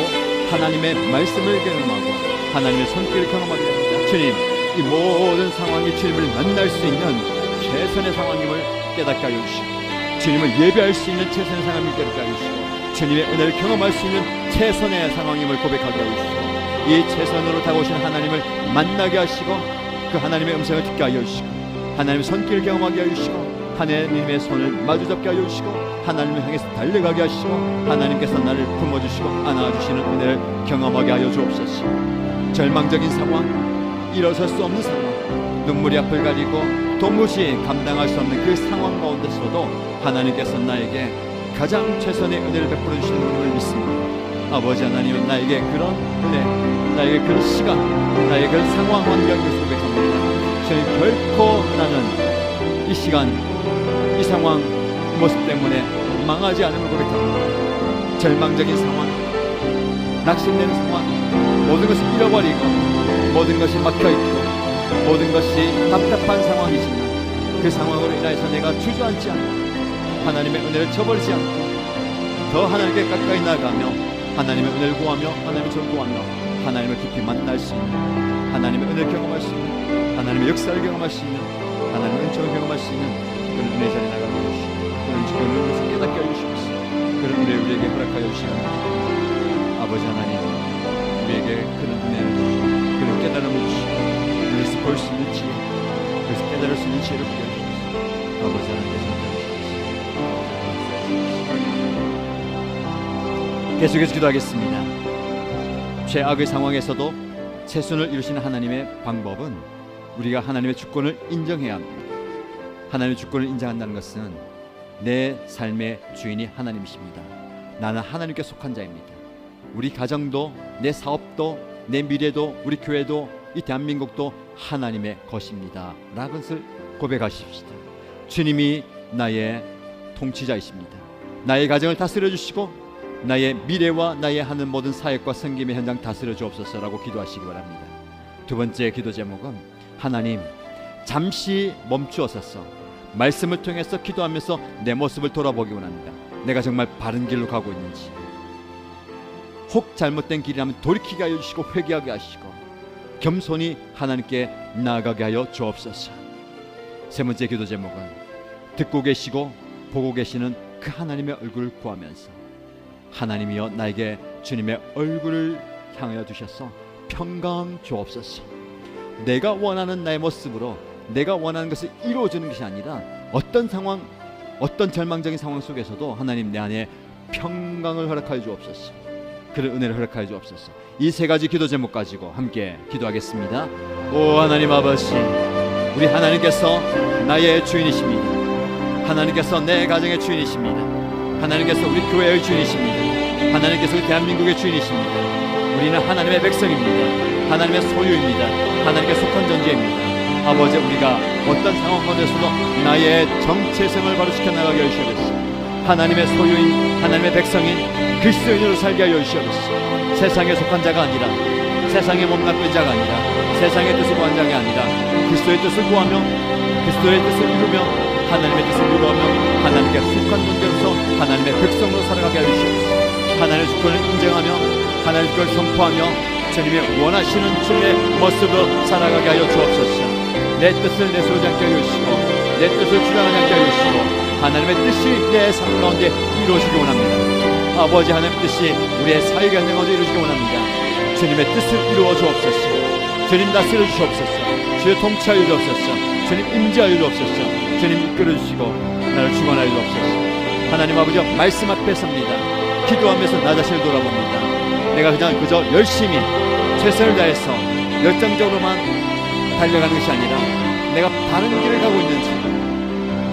하나님의 말씀을 경험하고 하나님의 손길을 경험하게 됩니다. 주님, 이 모든 상황이 주님을 만날 수 있는 최선의 상황임을 깨닫게 하여 주시고 주님을 예배할 수 있는 최선의 상황임을 깨닫게 하여 주시고 주님의 은혜를 경험할 수 있는 최선의 상황임을 고백하게 하여 주시고 이 최선으로 다가오신 하나님을 만나게 하시고 그 하나님의 음성을 듣게 하여 주시고 하나님의 손길을 경험하게 하여 주시고 하나님의 손을 마주잡게 하여 주시고 하나님을 향해서 달려가게 하시고 하나님께서 나를 품어주시고 안아주시는 은혜를 경험하게 하여 주옵소서. 절망적인 상황, 일어설 수 없는 상황, 눈물이 앞을 가리고 도무지 감당할 수 없는 그 상황 가운데서도 하나님께서 나에게 가장 최선의 은혜를 베풀어 주시는 분을 믿습니다. 아버지 하나님은 나에게 그런 은혜, 나에게 그런 시간, 나에게 그런 상황 환경을 고백합니다. 저는 결코 나는 이 시간, 이 상황, 이 모습 때문에 망하지 않음을 고백합니다. 절망적인 상황, 낙심되는 상황, 모든 것을 잃어버리고 모든 것이 막혀있고 모든 것이 답답한 상황이지만 그 상황으로 인하여서 내가 주저앉지 않고 하나님의 은혜를 저버리지 않고 더 하나님께 가까이 나아가며 하나님의 은혜를 구하며 하나님의 손을 구하며 하나님을 깊이 만날 수 있는 하나님의 은혜를 경험할 수 있는 하나님의 역사를 경험할 수 있는 하나님의 은총을 경험할 수 있는 그런 은혜 자리에 나가게 해주시고 그런 것을 깨닫게 해주시옵소서. 그런 은혜를 우리에게 허락하여 주시옵소서. 아버지 하나님, 우리에게 그런 은혜를 주시고 그런 깨달음을 주시고 그래서 볼 수 있는 지혜, 그래서 깨달을 수 있는 지혜를 부여주시옵소서. 아버지 하나님께서 계속해서 기도하겠습니다. 최악의 상황에서도 최선을 이루시는 하나님의 방법은 우리가 하나님의 주권을 인정해야 합니다. 하나님의 주권을 인정한다는 것은 내 삶의 주인이 하나님이십니다. 나는 하나님께 속한 자입니다. 우리 가정도 내 사업도 내 미래도 우리 교회도 이 대한민국도 하나님의 것입니다 라는 것을 고백하십시다. 주님이 나의 통치자이십니다. 나의 가정을 다스려 주시고 나의 미래와 나의 하는 모든 사역과 섬김의 현장 다스려 주옵소서라고 기도하시기 바랍니다. 두 번째 기도 제목은 하나님, 잠시 멈추어서서 말씀을 통해서 기도하면서 내 모습을 돌아보기 원합니다. 내가 정말 바른 길로 가고 있는지, 혹 잘못된 길이라면 돌이키게 하여 주시고 회개하게 하시고 겸손히 하나님께 나아가게 하여 주옵소서. 세 번째 기도 제목은 듣고 계시고 보고 계시는 그 하나님의 얼굴을 구하면서 하나님이여 나에게 주님의 얼굴을 향하여 주셔서 평강 주옵소서. 내가 원하는 나의 모습으로 내가 원하는 것을 이루어주는 것이 아니라 어떤 상황, 어떤 절망적인 상황 속에서도 하나님 내 안에 평강을 허락하여 주옵소서. 그런 은혜를 허락하여 주옵소서. 이 세 가지 기도 제목 가지고 함께 기도하겠습니다. 오 하나님 아버지, 우리 하나님께서 나의 주인이십니다. 하나님께서 내 가정의 주인이십니다. 하나님께서 우리 교회의 주인이십니다. 하나님께서 우리 대한민국의 주인이십니다. 우리는 하나님의 백성입니다. 하나님의 소유입니다. 하나님께 속한 존재입니다. 아버지, 우리가 어떤 상황 가운데서도 나의 정체성을 바로 지켜나가게 하여 주시옵소서. 하나님의 소유인, 하나님의 백성인 그리스도인으로 살게 하여 주시옵소서. 세상에 속한 자가 아니라, 세상에 몸담는 자가 아니라, 세상의 뜻을 구한 자가 아니라 그리스도의 뜻을 구하며 그리스도의 뜻을 이루며 하나님의 뜻을 이루어가며 하나님께 속한 존재로서 하나님의 백성으로 살아가게 하여 주시옵소서. 하나님의 주권을 인정하며 하나님의 주권을 선포하며 주님의 원하시는 주님의 모습으로 살아가게 하여 주옵소서. 내 뜻을 내세우지 않게 하여 주시고 내 뜻을 주장하지 않게 하여 주시고 하나님의 뜻이 내 삶 가운데 이루어지기 원합니다. 아버지, 하나님의 뜻이 우리의 사역의 현장 가운데 이루어지기 원합니다. 주님의 뜻을 이루어 주옵소서. 주님 다스려 주옵소서. 주의 통치하여 주옵소서. 주님 임재하여 주옵소서. 주님 이끌어 주시고 나를 주관하여 주옵소서. 하나님 아버지, 말씀 앞에 섭니다. 기도하면서 나 자신을 돌아봅니다. 내가 그저 열심히 최선을 다해서 열정적으로만 달려가는 것이 아니라 내가 바른 길을 가고 있는지,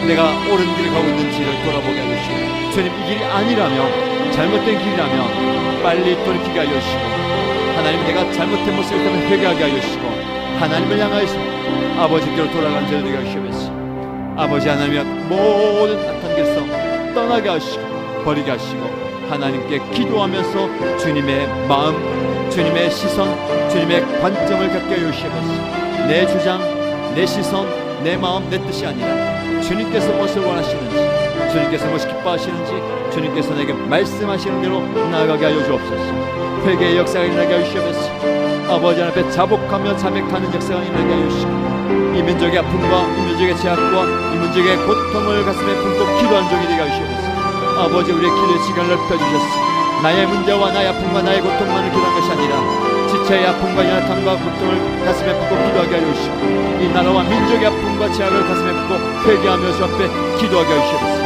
내가 옳은 길을 가고 있는지를 돌아보게 하여 주시고 주님, 이 길이 아니라면, 잘못된 길이라면 빨리 돌이키게 하여 주시고 하나님, 내가 잘못된 모습을 때문에 회개하게 하여 주시고 하나님을 향하여서 아버지께로 돌아가는 자들 되게 하시옵소서. 아버지 하나님의 모든 악한 길에서 떠나게 하시고 버리게 하시고 하나님께 기도하면서 주님의 마음, 주님의 시선, 주님의 관점을 갖게 하여 주시옵소서. 내 주장, 내 시선, 내 마음 내 뜻이 아니라 주님께서 무엇을 원하시는지, 주님께서 무엇을 기뻐하시는지 주님께서 내게 말씀하시는 대로 나아가게 하여 주옵소서. 회개의 역사가 일어나게 하여 주옵소서. 아버지 앞에 자복하며 자백하는 역사가 일어나게 하여 주시고, 이 민족의 아픔과 이 민족의 제약과 이 민족의 고통을 가슴에 품고 기도하는 종이 되게 하여 주옵소서. 아버지, 우리의 기도의 시간을 넓혀주셨습니다. 나의 문제와 나의 아픔과 나의 고통만을 기도한 것이 아니라 지체의 아픔과 연약함과 고통을 가슴에 품고 기도하게 하여 주시고, 이 나라와 민족의 아픔과 제약을 가슴에 품고 회개하며 주 앞에 기도하게 하여 주시옵소서.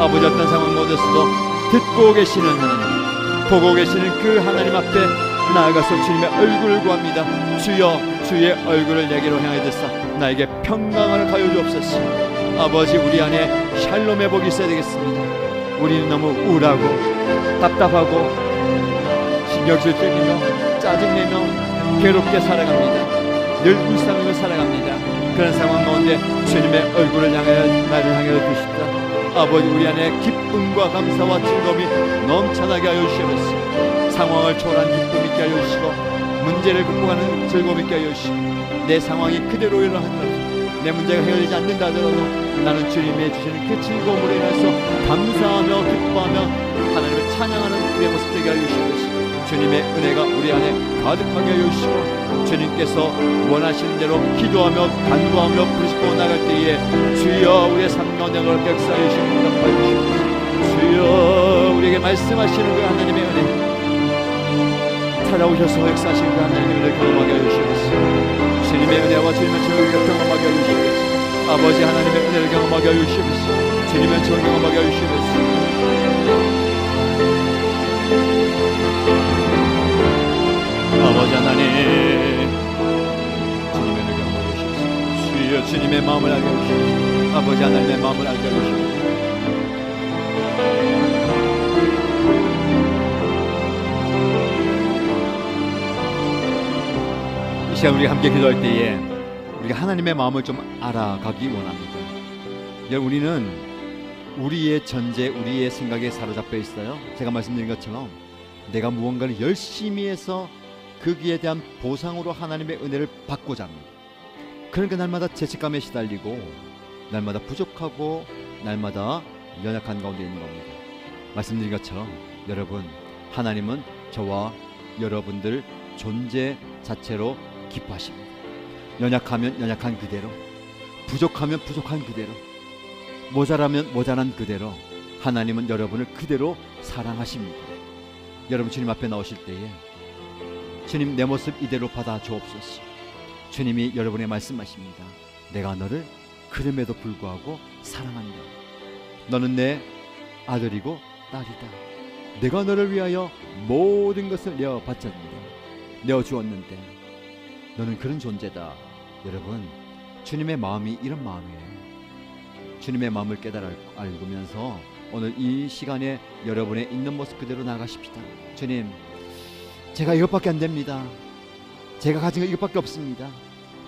아버지, 어떤 상황 가운데서도 듣고 계시는 하나님, 보고 계시는 그 하나님 앞에 나아가서 주님의 얼굴을 구합니다. 주여, 주의 얼굴을 내게로 향해 드사 나에게 평강을 가여 주옵소서. 아버지, 우리 안에 샬롬의 복이 있어야 되겠습니다. 우리는 너무 우울하고 답답하고 신경질적이며 짜증내며 괴롭게 살아갑니다. 늘 울상으로 살아갑니다. 그런 상황 가운데 주님의 얼굴을 향하여 나를 향하여 주시다. 아버지, 우리 안에 기쁨과 감사와 즐거움이 넘쳐나게 하여 주시옵소서. 상황을 초월한 기쁨 있게 하여 주시고, 문제를 극복하는 즐거움 있게 하여 주시고, 내 상황이 그대로 일어나더라도, 내 문제가 해결되지 않는다 하더라도 나는 주님이 주시는 그 즐거움으로 인해서 감사하며 기뻐하며 하나님을 찬양하는 우리의 모습 되게 하여 주시옵소서. 주님의 은혜가 우리 안에 가득하게 하여 주시고, 주님께서 원하시는 대로 기도하며 간구하며 부르시고 나갈 때에 주여, 우리의 삶 가운데 넓게 역사하여 주시고 응답하여 주시옵소서. 주여, 우리에게 말씀하시는 그 하나님의 은혜, 찾아오셔서 역사하시는 그 하나님의 은혜를 경험하게 하여 주시옵소서. 주님의 은혜와 주님의 저녁을 경험하게 하여 주시옵소서. 아버지, 하나님의 은혜를 경험하게 하여 주시옵소서. 주님의 저녁을 경험하게 하여 주시옵소서. 아버지 하나님, 주님의 은혜를 경험하게 하여 주시옵소서. 주여, 주님의 마음을 알게 하여 주시옵소서. 아버지 하나님의 마음을 알게 하여 주시옵소서. 이 시간 우리가 함께 기도할 때에 우리가 하나님의 마음을 좀 알아가기 원합니다. 우리는 우리의 전제, 우리의 생각에 사로잡혀 있어요. 제가 말씀드린 것처럼 내가 무언가를 열심히 해서 거기에 대한 보상으로 하나님의 은혜를 받고자 합니다. 그러니까 날마다 죄책감에 시달리고 날마다 부족하고 날마다 연약한 가운데 있는 겁니다. 말씀드린 것처럼 여러분, 하나님은 저와 여러분들 존재 자체로 기뻐하십니다. 연약하면 연약한 그대로, 부족하면 부족한 그대로, 모자라면 모자란 그대로 하나님은 여러분을 그대로 사랑하십니다. 여러분, 주님 앞에 나오실 때에 주님, 내 모습 이대로 받아 주옵소서. 주님이 여러분에 말씀하십니다. 내가 너를 그럼에도 불구하고 사랑한다. 너는 내 아들이고 딸이다. 내가 너를 위하여 모든 것을 내어 바쳤는데, 내어 주었는데 너는 그런 존재다. 여러분, 주님의 마음이 이런 마음이에요. 주님의 마음을 깨달아 알고면서 오늘 이 시간에 여러분의 있는 모습 그대로 나가십시다. 주님, 제가 이것밖에 안 됩니다. 제가 가진 거 이것밖에 없습니다.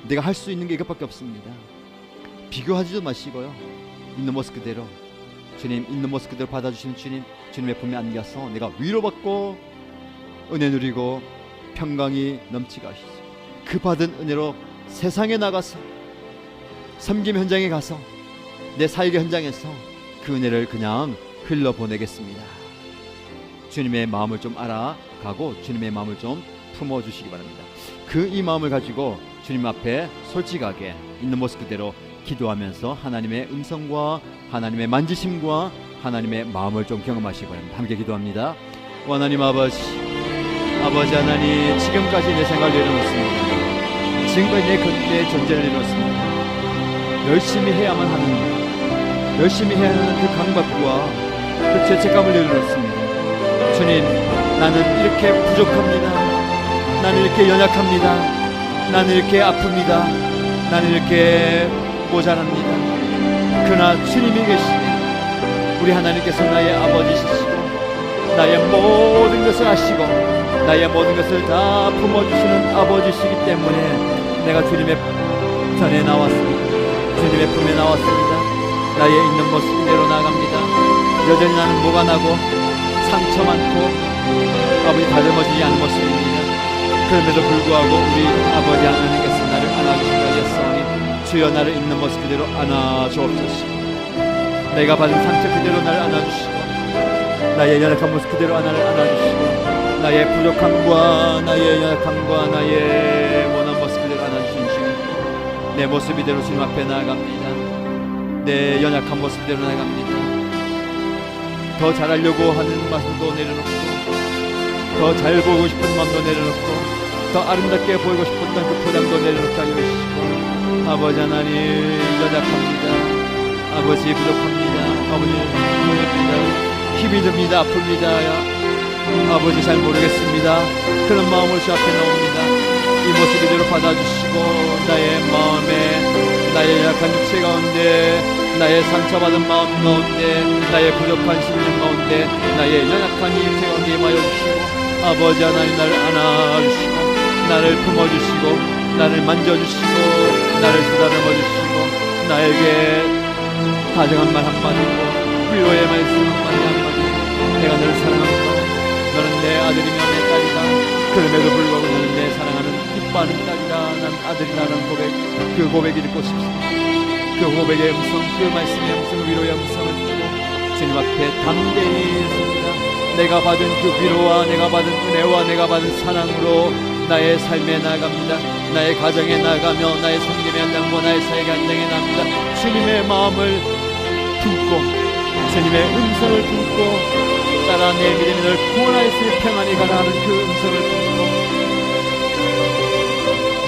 내가 할 수 있는 게 이것밖에 없습니다. 비교하지도 마시고요, 있는 모습 그대로 주님, 있는 모습 그대로 받아주시는 주님, 주님의 품에 안겨서 내가 위로받고 은혜 누리고 평강이 넘치게 하시소. 그 받은 은혜로 세상에 나가서 섬김 현장에 가서 내 사역의 현장에서 그 은혜를 그냥 흘러보내겠습니다. 주님의 마음을 좀 알아가고 주님의 마음을 좀 품어주시기 바랍니다. 그 이 마음을 가지고 주님 앞에 솔직하게 있는 모습 그대로 기도하면서 하나님의 음성과 하나님의 만지심과 하나님의 마음을 좀 경험하시기 바랍니다. 함께 기도합니다. 하나님 아버지 하나님, 지금까지 내 생각을 내려놓습니다. 지금까지 내 존재를 내려놓습니다. 열심히 해야만 하는 일, 열심히 해야 하는 그 강박과 그 죄책감을 내려놓습니다. 주님, 나는 이렇게 부족합니다. 나는 이렇게 연약합니다. 나는 이렇게 아픕니다. 나는 이렇게 모자랍니다. 그러나 주님이 계시네. 우리 하나님께서 나의 아버지시시고 나의 모든 것을 아시고 나의 모든 것을 다 품어주시는 아버지시기 때문에 내가 주님의 전에 나왔습니다. 주님의 품에 나왔습니다. 나의 있는 모습 그대로 나아갑니다. 여전히 나는 무관하고 상처 많고 아버지 다듬어지지 않은 모습입니다. 그럼에도 불구하고 우리 아버지 하나님께서 나를 안아주시고 하셨사오니 주여 나를 있는 모습 그대로 안아주옵소서. 내가 받은 상처 그대로 나를 안아주시고 나의 연약한 모습 그대로 나를 안아주시고 나의 부족함과 나의 연약함과 나의 원한 모습 그대로 안아주신 주님, 내 모습 이대로 주님 앞에 나아갑니다. 내 연약한 모습 그대로 나아갑니다. 더 잘하려고 하는 마음도 내려놓고 더 잘 보고 싶은 마음도 내려놓고 더 아름답게 보이고 싶었던 그 포장도 내려놓게 하여 주시고 아버지 하나님 연약합니다. 아버지 부족합니다. 아버지 부족합니다. 힘이 듭니다. 아픕니다. 아버지 잘 모르겠습니다. 그런 마음으로 주 앞에 나옵니다. 이 모습 그대로 받아주시고 나의 마음에 나의 약한 육체 가운데 나의 상처받은 마음 가운데 나의 부족한 심령 가운데 나의 연약한 이 육체 가운데 임하여 주시고 아버지 하나님 나를 안아주시고 나를 품어주시고 나를 만져주시고 나를 쓰다듬어주시고 나에게 다정한 말 한마디고 위로의 말씀 한마디 내가 너를 사랑합니다. 너는 내 아들이며 내 딸이다. 그럼에도 불구하고 너는 내 사랑하는 기뻐하는 딸이다. 난 아들이다라는 고백, 그 고백을 듣고 싶습니다. 그 고백의 음성, 그 말씀의 음성, 위로의 음성을 듣고 주님 앞에 담대히 섭니다. 내가 받은 그 위로와 내가 받은 은혜와 내가 받은 사랑으로 나의 삶에 나아갑니다. 나의 가정에 나아가며 나의 성김의 현장과 나의 사역의 현장에 나갑니다. 주님의 마음을 품고 주님의 음성을 품고 따라 내 믿음이 널 구원하였으니 평안히 가라 하는 그 음성을 품고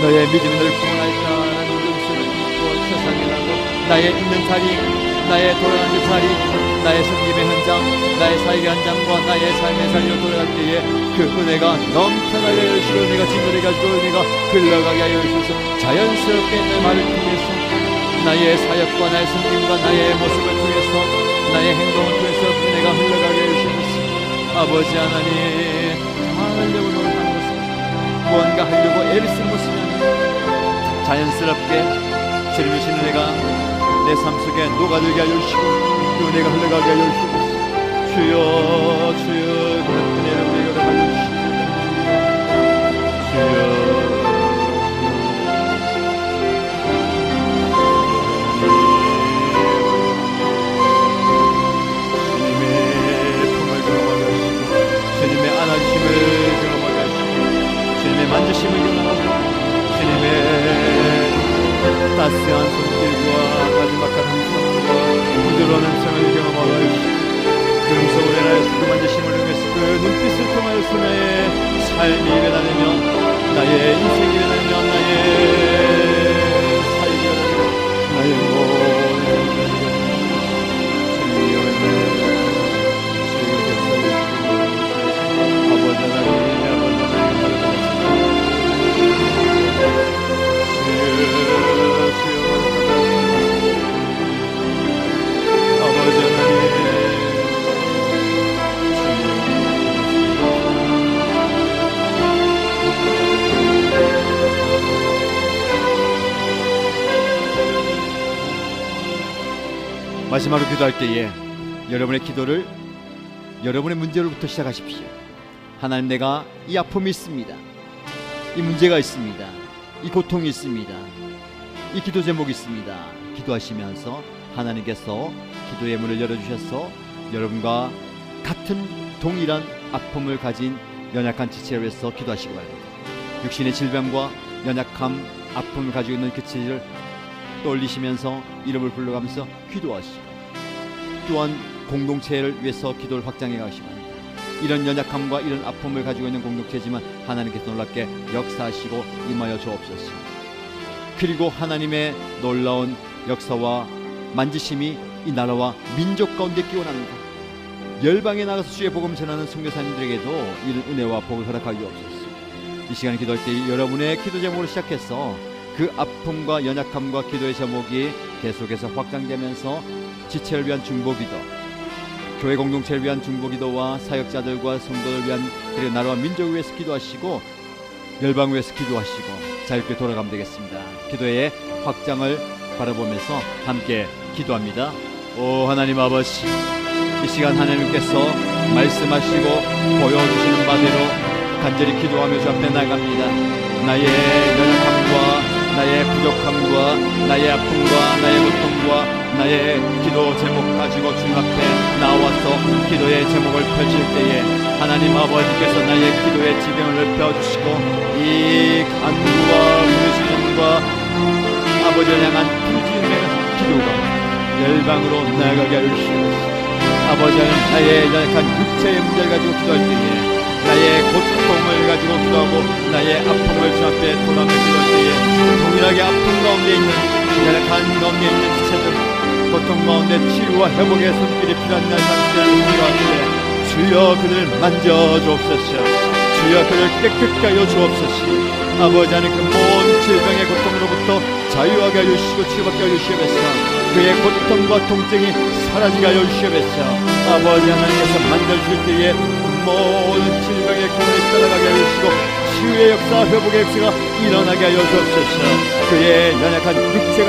너의 믿음이 널 구원하였다는 그 음성을 품고 세상에 나고 나의 있는 자리, 나의 돌아가는 자리, 나의 성김의 현장, 나의 사역의 현장과 나의 삶의 자리로 돌아갈 때에 그 은혜가 넘쳐나게 하여 주시고 내가 진물해 가지고 은혜가 흘러가게 하여 주셔서 자연스럽게 내 말을 통해서 나의 사역과 나의 성김과 나의 모습을 통해서 나의 행동을 통해서 은혜가 흘러가게 해주시옵소서. 아버지 하나님 잘하려고 노력하는 모습 무언가 하려고 애를 쓴 모습이 아니라 자연스럽게 주님의 은혜가 내 삶 속에 녹아들게 하여 주시고 그 은혜가 흘러가게 하여 주시옵소서. 주여 주여 그 은혜를 우리에게 하여 주시옵소서. 주여 안아주심을 경험하게 하시고 주님의 만지심을 경험하고 주님의 따스한 손길과 마지막한 음성과 부드러운 음성을 경험하게 하시고 그 음성을 인하여서 그 만지심을 통해서 그 눈빛을 통하여서 나의 삶이 변하며 나의 인생이 변하며 나의 사역이 변하며 나의 모든 주님이 오늘 마지막으로 기도할 때에 여러분의 기도를 여러분의 문제로부터 시작하십시오. 하나님, 내가 이 아픔이 있습니다. 이 문제가 있습니다. 이 고통이 있습니다. 이 기도 제목이 있습니다. 기도하시면서 하나님께서 기도의 문을 열어주셔서 여러분과 같은 동일한 아픔을 가진 연약한 지체를 위해서 기도하시기 바랍니다. 육신의 질병과 연약함, 아픔을 가지고 있는 그 지체를 떠올리시면서 이름을 불러가면서 기도하시고 또한 공동체를 위해서 기도를 확장해 가시기 바랍니다. 이런 연약함과 이런 아픔을 가지고 있는 공동체지만 하나님께서 놀랍게 역사하시고 임하여 주옵소서. 그리고 하나님의 놀라운 역사와 만지심이 이 나라와 민족 가운데 끼워납니다. 열방에 나가서 주의 복음 전하는 선교사님들에게도 이런 은혜와 복을 허락하여 주옵소서. 이 시간에 기도할 때 여러분의 기도 제목으로 시작해서 그 아픔과 연약함과 기도의 제목이 계속해서 확장되면서 지체를 위한 중보기도, 교회 공동체를 위한 중보기도와 사역자들과 성도를 위한 그리고 나라와 민족을 위해서 기도하시고 열방을 위해서 기도하시고 자유롭게 돌아가면 되겠습니다. 기도의 확장을 바라보면서 함께 기도합니다. 오 하나님 아버지, 이 시간 하나님께서 말씀하시고 보여주시는 바대로 간절히 기도하며 주 앞에 나갑니다. 나의 연약함과 나의 부족함과 나의 아픔과 나의 고통과 나의 기도 제목 가지고 주님 앞에 나와서 기도의 제목을 펼칠 때에 하나님 아버지께서 나의 기도의 지경을 넓혀주시고 이 간구와 부르짖음과 아버지를 향한 부르짖음의 기도가 열방으로 나아가게 하여 주시옵소서. 아버지는 나의 연약한 육체의 문제를 가지고 기도할 때에 나의 고통을 가지고 기도하고 나의 아픔을 주 앞에 돌아며 기도할 때에 동일하게 아픔 가운데 있는 연약한 가운데 있는 지체들 고통 가운데 치유와 회복의 손길이 필요한 날 상태를 기도할 때 주여 그들을 만져주옵소서. 주여 그를 깨끗게 하여 주옵소서. 아버지 하나님 그 모든 질병의 고통으로부터 자유하게 하여 주시고 치유받게 하여 주시옵소서. 그의 고통과 통증이 사라지게 하여 주시옵소서. 아버지 하나님께서 만져주실 때에 모든 질병의 근원이 떠나가게 하여 주시고 치유의 역사 회복의 역사가 일어나게 하여 주옵소서. 그의 연약한 육체가